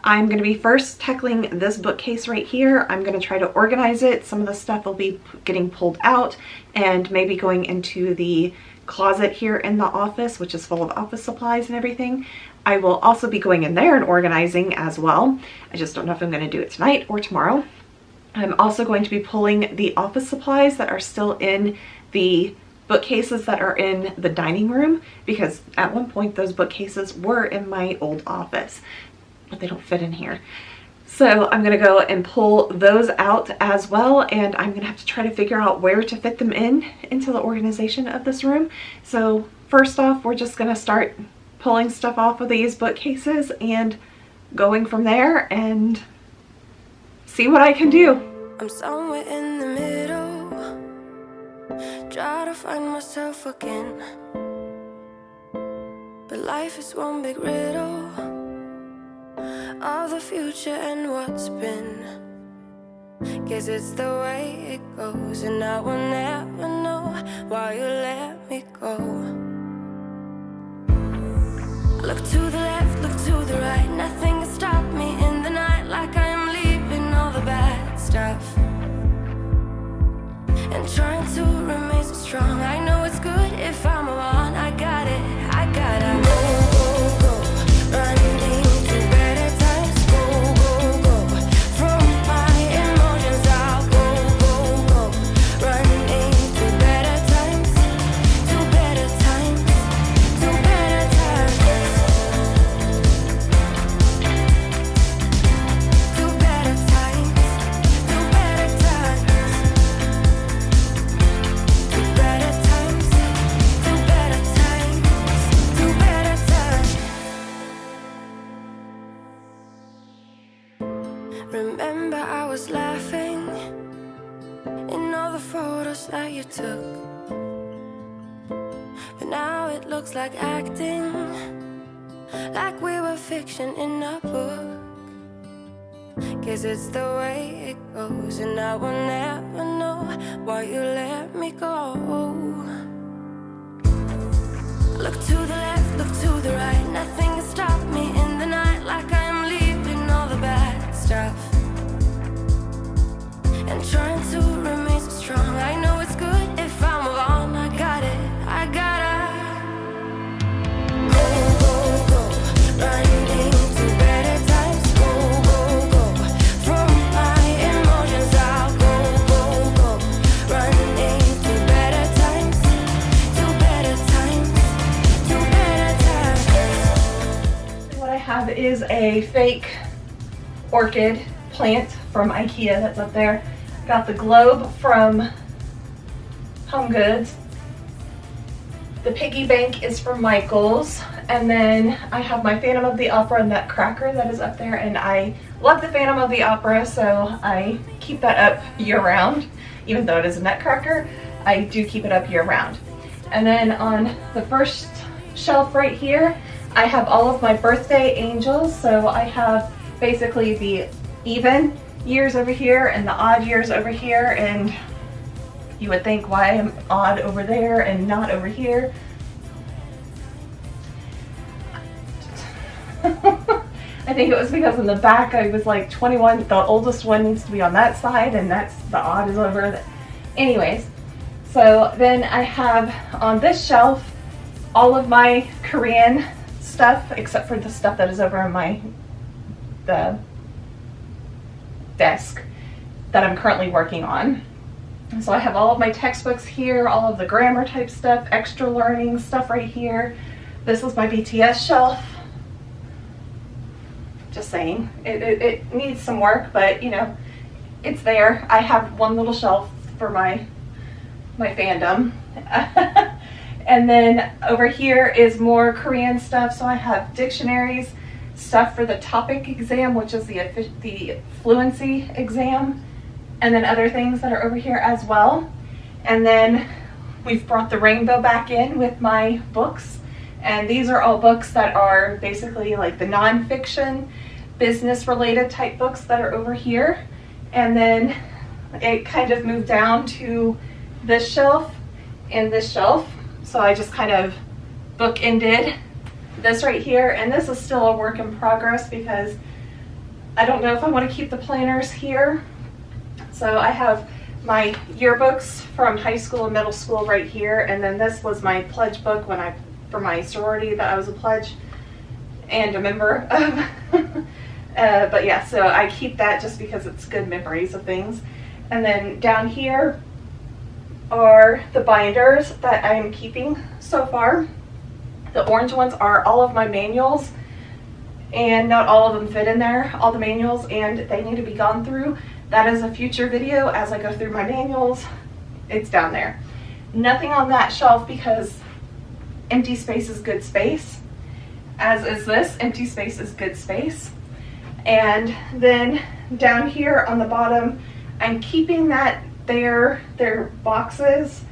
I'm going to be first tackling this bookcase right here. I'm going to try to organize it. Some of the stuff will be getting pulled out and maybe going into the closet here in the office, which is full of office supplies and everything. I will also be going in there and organizing as well. I just don't know if I'm going to do it tonight or tomorrow. I'm also going to be pulling the office supplies that are still in the bookcases that are in the dining room, because at one point those bookcases were in my old office, but they don't fit in here. So I'm going to go and pull those out as well, and I'm going to have to try to figure out where to fit them into the organization of this room. So first off, we're just going to start pulling stuff off of these bookcases and going from there and see what I can do. I'm somewhere in the middle, try to find myself again, but life is one big riddle of the future and what's been. Guess it's the way it goes, and I will never know why you let me go. Look to the left, look to the right, nothing can stop me in the night, like I am leaving all the bad stuff and trying to remain so strong. I know it's good if I'm alone. I got it, I gotta go, running to better times. Go, from my emotions I'll go, running to better times, to better times, to better times, to better times, to better times, to better times, to better times, to better times. Remember I was laughing in all the photos that you took, but now it looks like acting, like we were fiction in a book. Guess it's the way it goes, and I will never know why you let me go. Look to the left, look to the right, nothing can stop me in the night, like I am leaving all the bad stuff and trying to remain so strong. I know it's good if I'm alone. I got it, I gotta go, running to better times. Go, from my emotions I'll go, running to better times, to better times, to better times. What I have is a fake orchid plant from IKEA that's up there. Got the globe from Home Goods. The piggy bank is from Michael's. And then I have my Phantom of the Opera nutcracker that is up there, and I love the Phantom of the Opera, so I keep that up year round. Even though it is a nutcracker, I do keep it up year round. And then on the first shelf right here, I have all of my birthday angels. So I have basically the even years over here and the odd years over here, and you would think, why I'm odd over there and not over here? I think it was because in the back I was like 21, the oldest one needs to be on that side, and that's the odd is over there. Anyways, so then I have on this shelf all of my Korean stuff, except for the stuff that is over on the desk that I'm currently working on. So I have all of my textbooks here, all of the grammar type stuff, extra learning stuff right here. This is my BTS shelf. Just saying, it needs some work, but you know, it's there. I have one little shelf for my fandom. And then over here is more Korean stuff. So I have dictionaries, stuff for the topic exam, which is the fluency exam, and then other things that are over here as well. And then we've brought the rainbow back in with my books, and these are all books that are basically like the nonfiction, business related type books that are over here. And then it kind of moved down to this shelf and this shelf. So I just kind of bookended this right here, and this is still a work in progress because I don't know if I want to keep the planners here. So I have my yearbooks from high school and middle school right here, and then this was my pledge book for my sorority that I was a pledge and a member of. But yeah, so I keep that just because it's good memories of things. And then down here are the binders that I'm keeping so far. The orange ones are all of my manuals, and not all of them fit in there, all the manuals, and they need to be gone through. That is a future video as I go through my manuals. It's down there. Nothing on that shelf because empty space is good space, as is this. Empty space is good space. And then down here on the bottom, I'm keeping that they're boxes.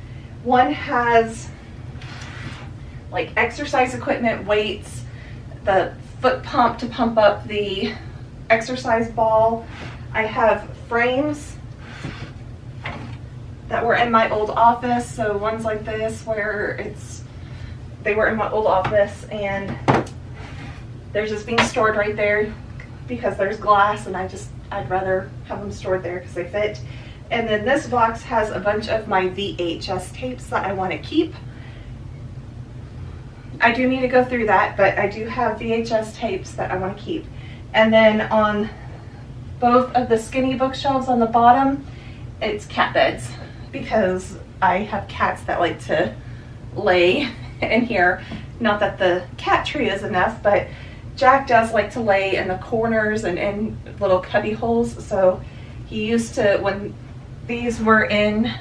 One has like exercise equipment, weights, the foot pump to pump up the exercise ball. I have frames that were in my old office. So ones like this where they were in my old office and they're just being stored right there because there's glass, and I'd rather have them stored there because they fit. And then this box has a bunch of my VHS tapes that I want to keep. I do need to go through that, but I do have VHS tapes that I want to keep. And then on both of the skinny bookshelves on the bottom, it's cat beds because I have cats that like to lay in here. Not that the cat tree is enough, but Jack does like to lay in the corners and in little cubby holes. So he used to, when these were in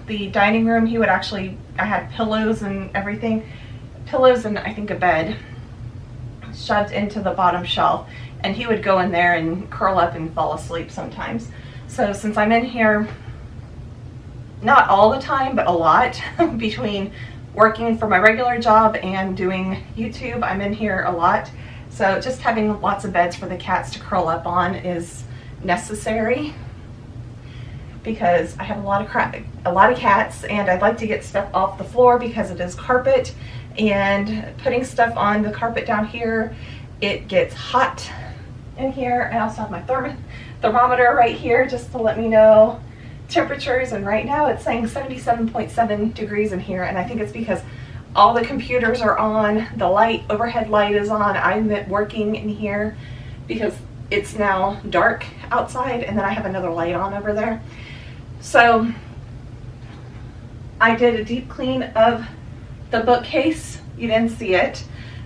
the dining room, he would actually, I had pillows and everything, pillows and I think a bed shoved into the bottom shelf, and he would go in there and curl up and fall asleep sometimes. So since I'm in here, not all the time, but a lot, between working for my regular job and doing YouTube, I'm in here a lot. So just having lots of beds for the cats to curl up on is necessary because I have a lot of cats, and I'd like to get stuff off the floor because it is carpet, and putting stuff on the carpet down here, it gets hot in here. I also have my thermometer right here just to let me know temperatures, and right now it's saying 77.7 degrees in here, and I think it's because all the computers are on, the light, overhead light is on. I'm working in here because it's now dark outside, and then I have another light on over there. So I did a deep clean of the bookcase. You didn't see it,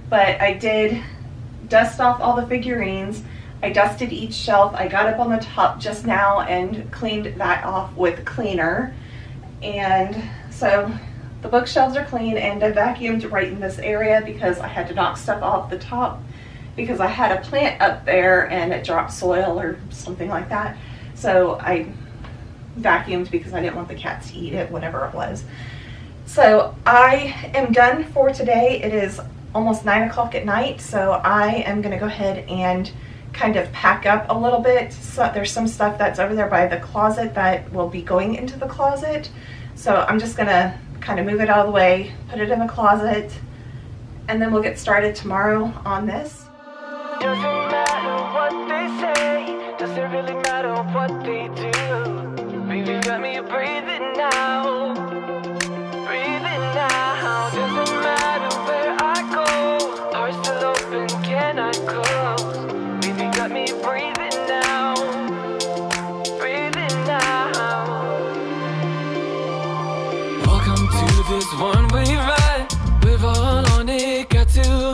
but I did dust off all the figurines. I dusted each shelf. I got up on the top just now and cleaned that off with cleaner. And so the bookshelves are clean, and I vacuumed right in this area because I had to knock stuff off the top because I had a plant up there and it dropped soil or something like that. So I vacuumed because I didn't want the cats to eat it, whatever it was. So I am done for today. It is almost 9 o'clock at night, so I am going to go ahead and kind of pack up a little bit. So there's some stuff that's over there by the closet that will be going into the closet. So I'm just going to kind of move it out of the way, put it in the closet, and then we'll get started tomorrow on this. Doesn't matter what they say, doesn't really matter what they do. Baby, got me breathing now, breathing now. Doesn't matter where I go, heart still open, cannot close. Baby, got me breathing now, breathing now. Welcome to this one-way ride. We're all on it, got to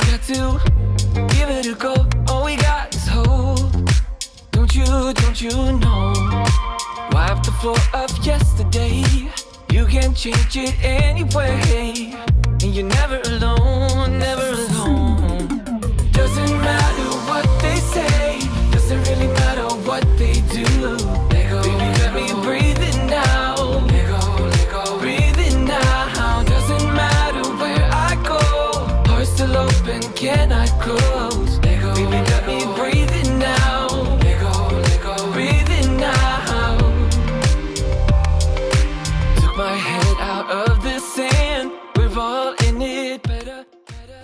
give it a go. All we got is hope. Don't you know? Wipe the floor of yesterday. You can change it anyway. And you're never alone, never alone. Doesn't matter what they say, doesn't really matter what they do. Let go, baby, let me breathe it now. Let go, breathe it now. Doesn't matter where I go, heart still open, cannot close. Let go, baby, let me breathe it now. Let go, breathe it now. all in it better.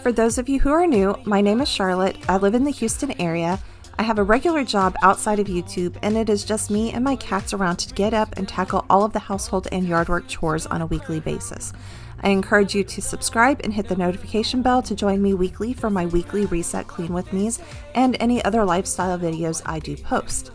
For those of you who are new, my name is Charlotte. I live in the Houston area. I have a regular job outside of YouTube, and it is just me and my cats around to get up and tackle all of the household and yard work chores on a weekly basis. I encourage you to subscribe and hit the notification bell to join me weekly for my weekly Reset Clean With Me's and any other lifestyle videos I do post.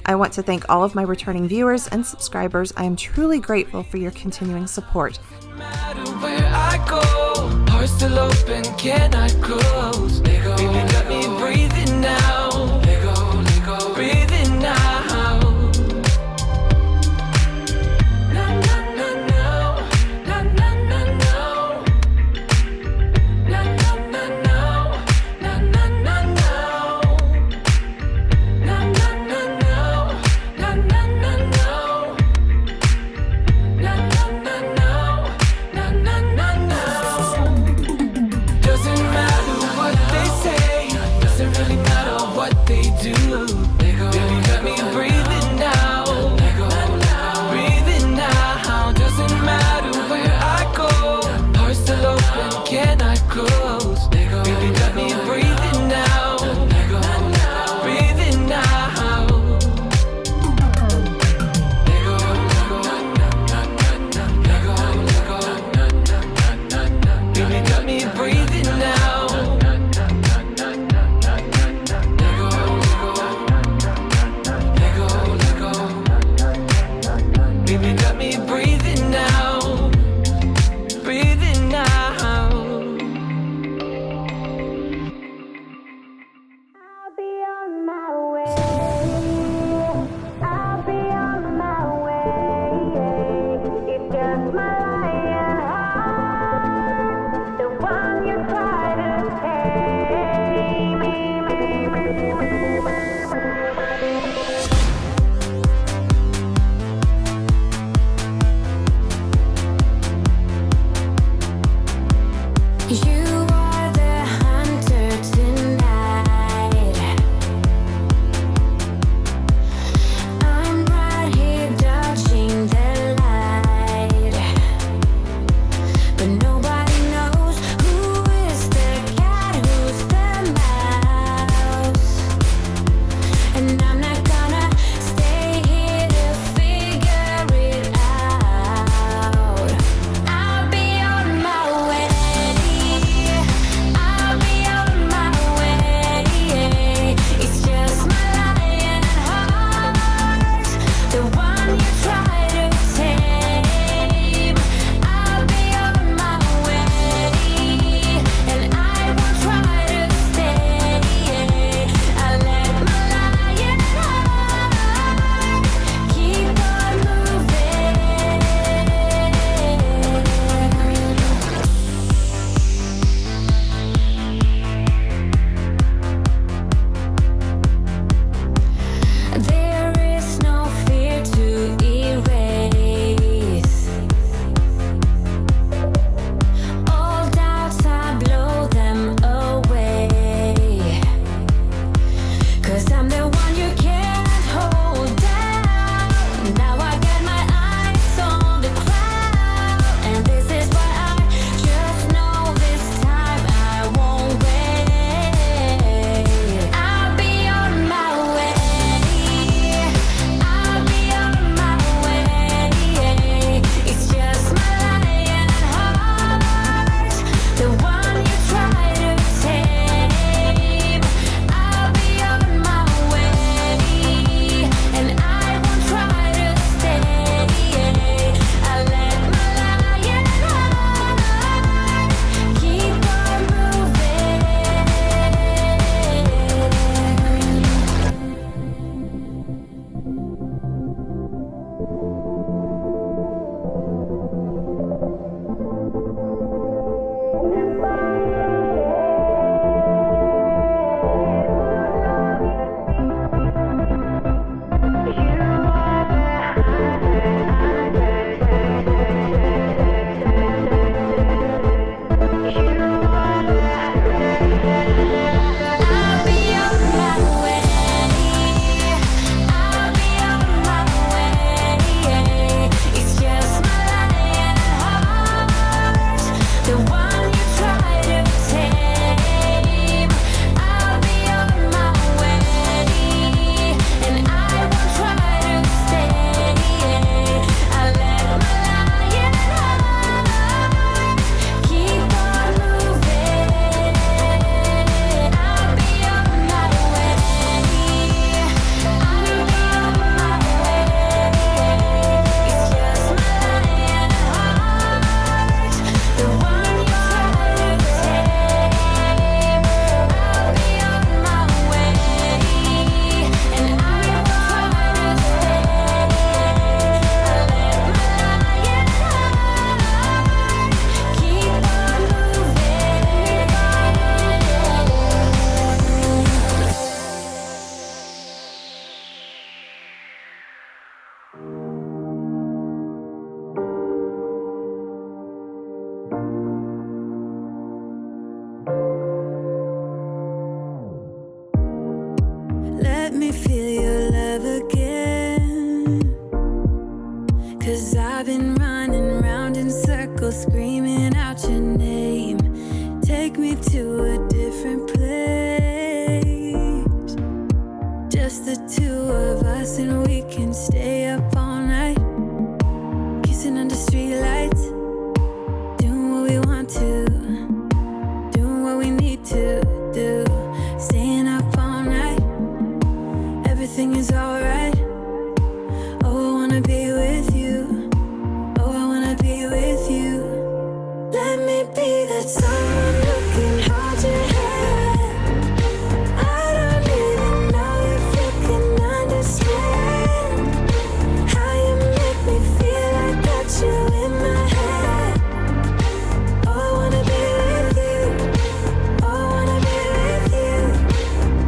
I want to thank all of my returning viewers and subscribers. I am truly grateful for your continuing support. No matter where I go, heart still open, cannot close. Let go, baby, got me breathing now. Let go, breathing now. No, no, no, no, no, no, no, no. No, no, no, no, no, no, no, no. No, no, no, no, no, no, no, no. No, no, no, no, no, no, no, no. Doesn't matter what they say, Let me feel your love again. 'Cause I've been running round in circles, screaming out your name. Take me to a different place. Just the two of us, and we can stay up all night, kissing under streetlights, doing what we want to, doing what we need to do, staying up all night. Everything is alright. Oh, I wanna be with you. Oh, I wanna be with you. Let me be that someone who can hold your hand. I don't even know if you can understand how you make me feel. I got you in my head. Oh, I wanna be with you. Oh, I wanna be with you.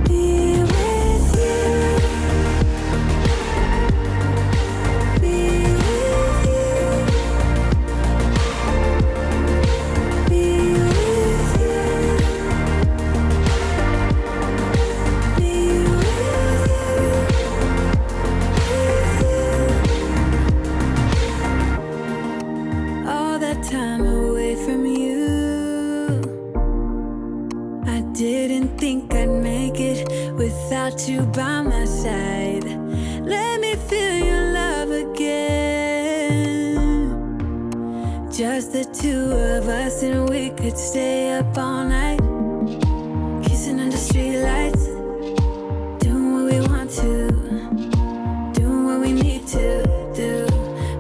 Be with you. Be with you. Be with you. Be with you. All that time away from you, I didn't think I'd make it without you by my side. Let me feel your love again. Just the two of us, and we could stay up all night, kissing under streetlights, doing what we want to, doing what we need to do,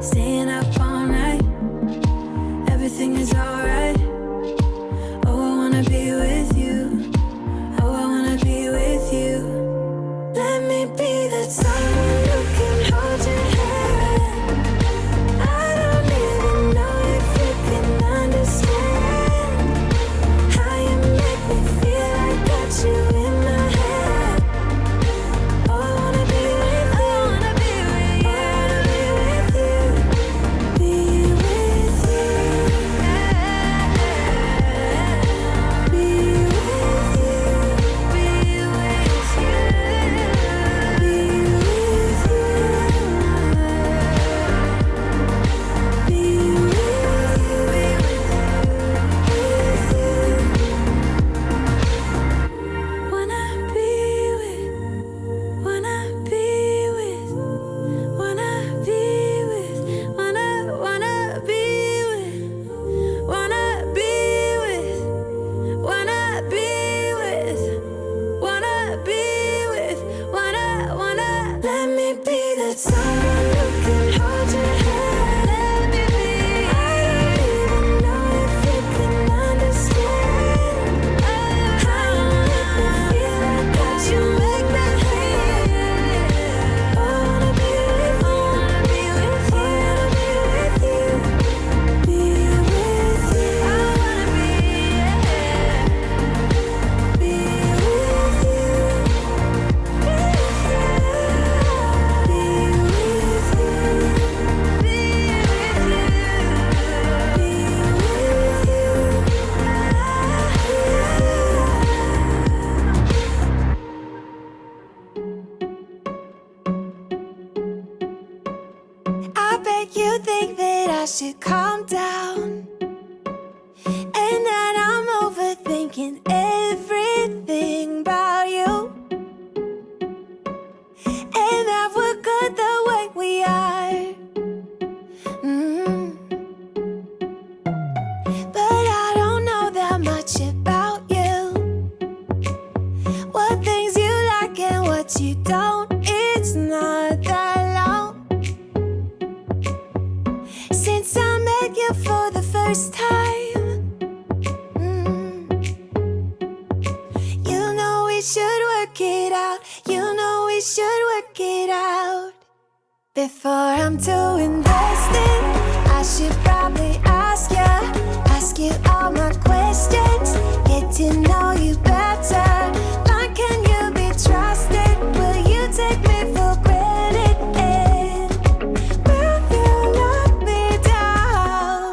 staying up all night. Everything is alright. Oh, I wanna be with you. Oh, I wanna be with you. Let me be that someone who can hold your hand. I don't even know if you can understand how you make me feel. I got you in my head. Oh, I wanna be with you. I wanna be with you. I wanna be with you. Be with you. Be with you. Be with you. Be with you. Be wanna be with, wanna be with, wanna be with, wanna be with, wanna be with, wanna be with, wanna be with, wanna. Let me be that someone who can hold your hand. Let me be. I don't even know if you can understand how you make me feel. I got you make me feel. I wanna be with you. I wanna be with you. I wanna be with you. Be with you. I wanna be. Be with you. Be with you. Be with you. Be I bet you think that I should calm down, and that I'm overthinking everything about you, and that we're good the way we are. But I don't know that much about you, what things you like and what you don't. It's not that long since I met you for the first time. You know we should work it out. You know we should work it out. Before I'm too invested, I should probably ask you all my questions, get to know you better. Like, can you be trusted? Will you take me for granted? And will you let me down?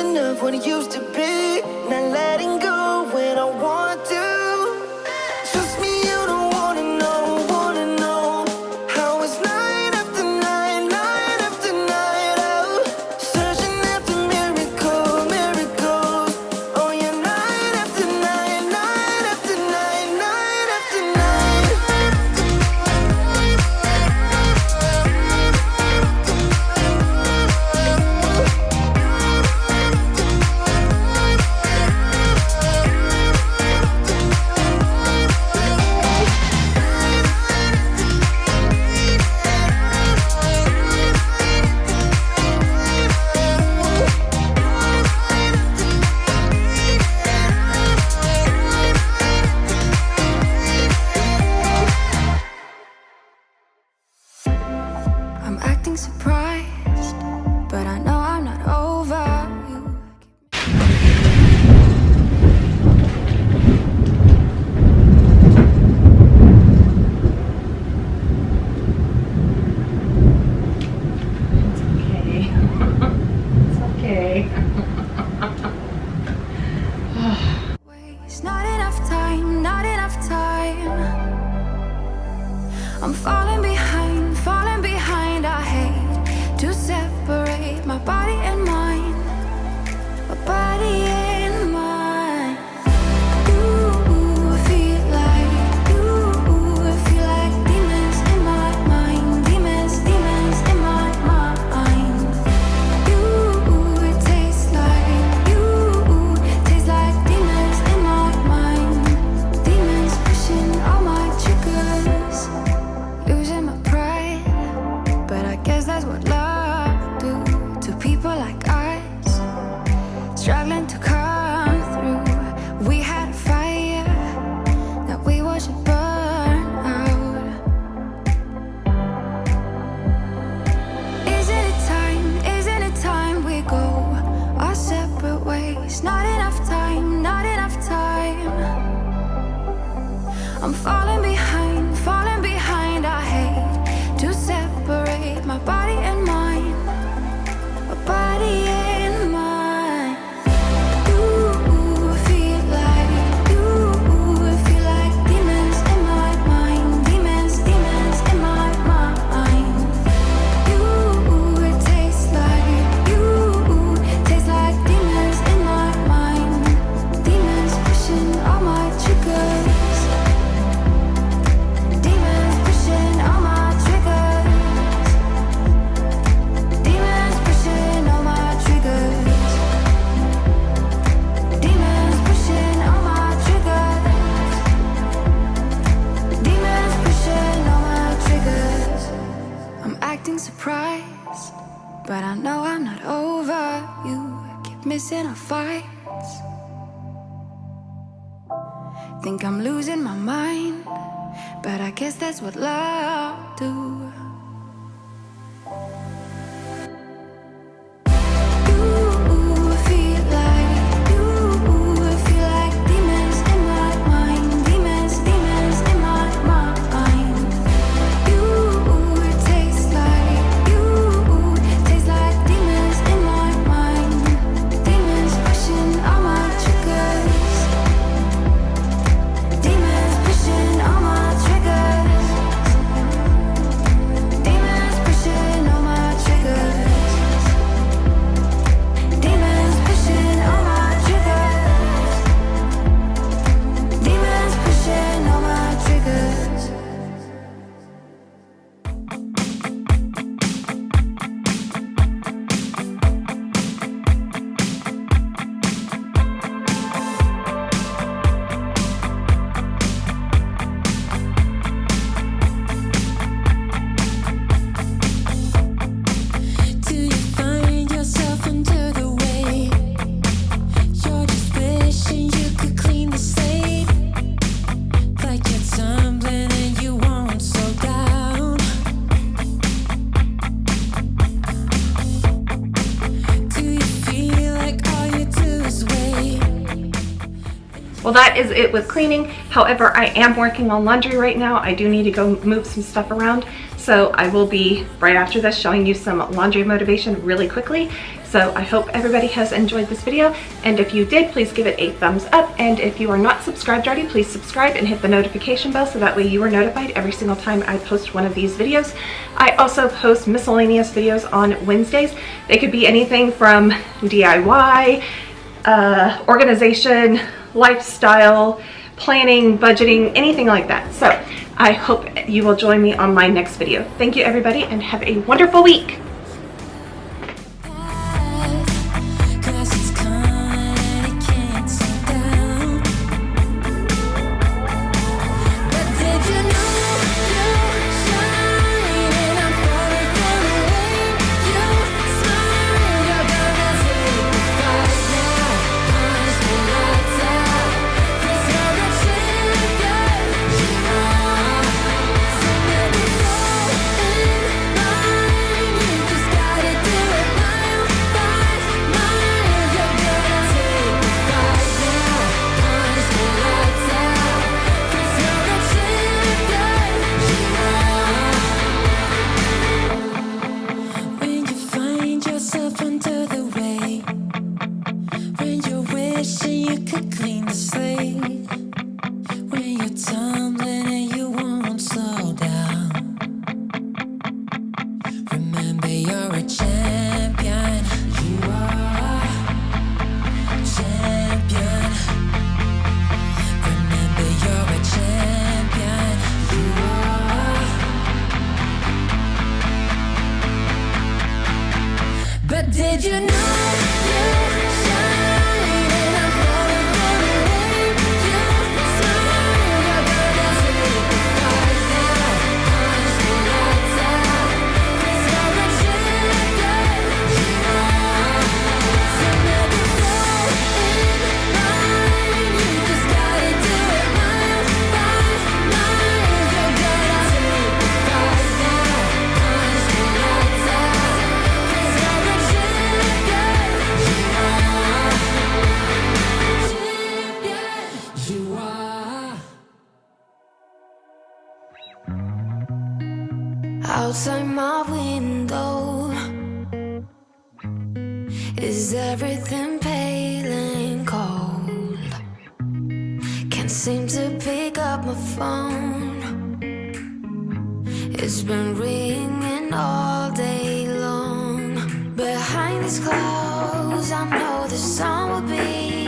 enough what it used to be. Not letting go when I want to. Trust me, you don't wanna know how it's night after night, night after night. Oh, searching after miracles. Oh yeah, night after night, night after night, night after night. I'm acting surprised, but I know I'm not over you. Okay. Waste not enough time, not enough time. I'm falling behind, I hate to separate my body and mind, my body and mind. You feel like demons in my mind, demons in my mind. You taste like demons in my mind, demons pushing all my triggers, losing my pride. But I guess that's what love do to people like us, struggling to come through. We had a fire that we watched burn out. Isn't it time we go our separate ways? Not enough time, not enough time. I'm falling behind, I hate to separate my body and mind, my body and mind. You feel like demons in my mind, demons in my mind. You taste like demons in my mind, demons pushing all my triggers, demons pushing all my triggers, demons pushing all my triggers, demons pushing all my triggers, demons pushing all my triggers. I'm acting surprised, but I know I'm not over you. Keep missing our fights. Think I'm losing my mind, but I guess that's what love do. You feel like demons in my mind, demons in my mind. You taste like demons in my mind, demons pushing all my triggers, demons pushing all my triggers, demons pushing all my triggers, demons pushing all my triggers, demons pushing all my triggers. Do you find yourself under the weight? You're just wishing you could clean the slate, like you're tumbling and you won't slow down. Do you feel like all you do is wait? Well, that is it with cleaning. However, I am working on laundry right now. I do need to go move some stuff around. So I will be, right after this, showing you some laundry motivation really quickly. So I hope everybody has enjoyed this video, and if you did, please give it a thumbs up, and if you are not subscribed already, please subscribe and hit the notification bell so that way you are notified every single time I post one of these videos. I also post miscellaneous videos on Wednesdays. They could be anything from DIY, organization, lifestyle, planning, budgeting, anything like that. So I hope you will join me on my next video. Thank you everybody, and have a wonderful week. Cause it's coming and it can't slow down. But did you know you shine and I'm falling for the way you smile? You're gonna take the fight now, punch the lights out, 'cause you're the champion you are. So never fall in line, you just gotta do it mile by mile. You're gonna take the fight now, punch the lights out, 'cause you're the champion you are. When you find yourself under the weight, when you're wishing you could clean the slate, when you're tumbling and you won't slow down, remember you're a champion. You are champion. Remember you're a champion. You are. But did you know you shine and I'm falling for the way you smile? You're gonna take the fight now, punch the lights out, 'cause you're a champion you are. So never fall in line, you just gotta do it mile by mile. You're gonna take the fight now, punch the lights out, 'cause you're a champion you are. Champion you are. Outside my window, is everything pale and cold? Can't seem to pick up my phone. It's been ringing all day long. Behind these clouds, I know the sun will be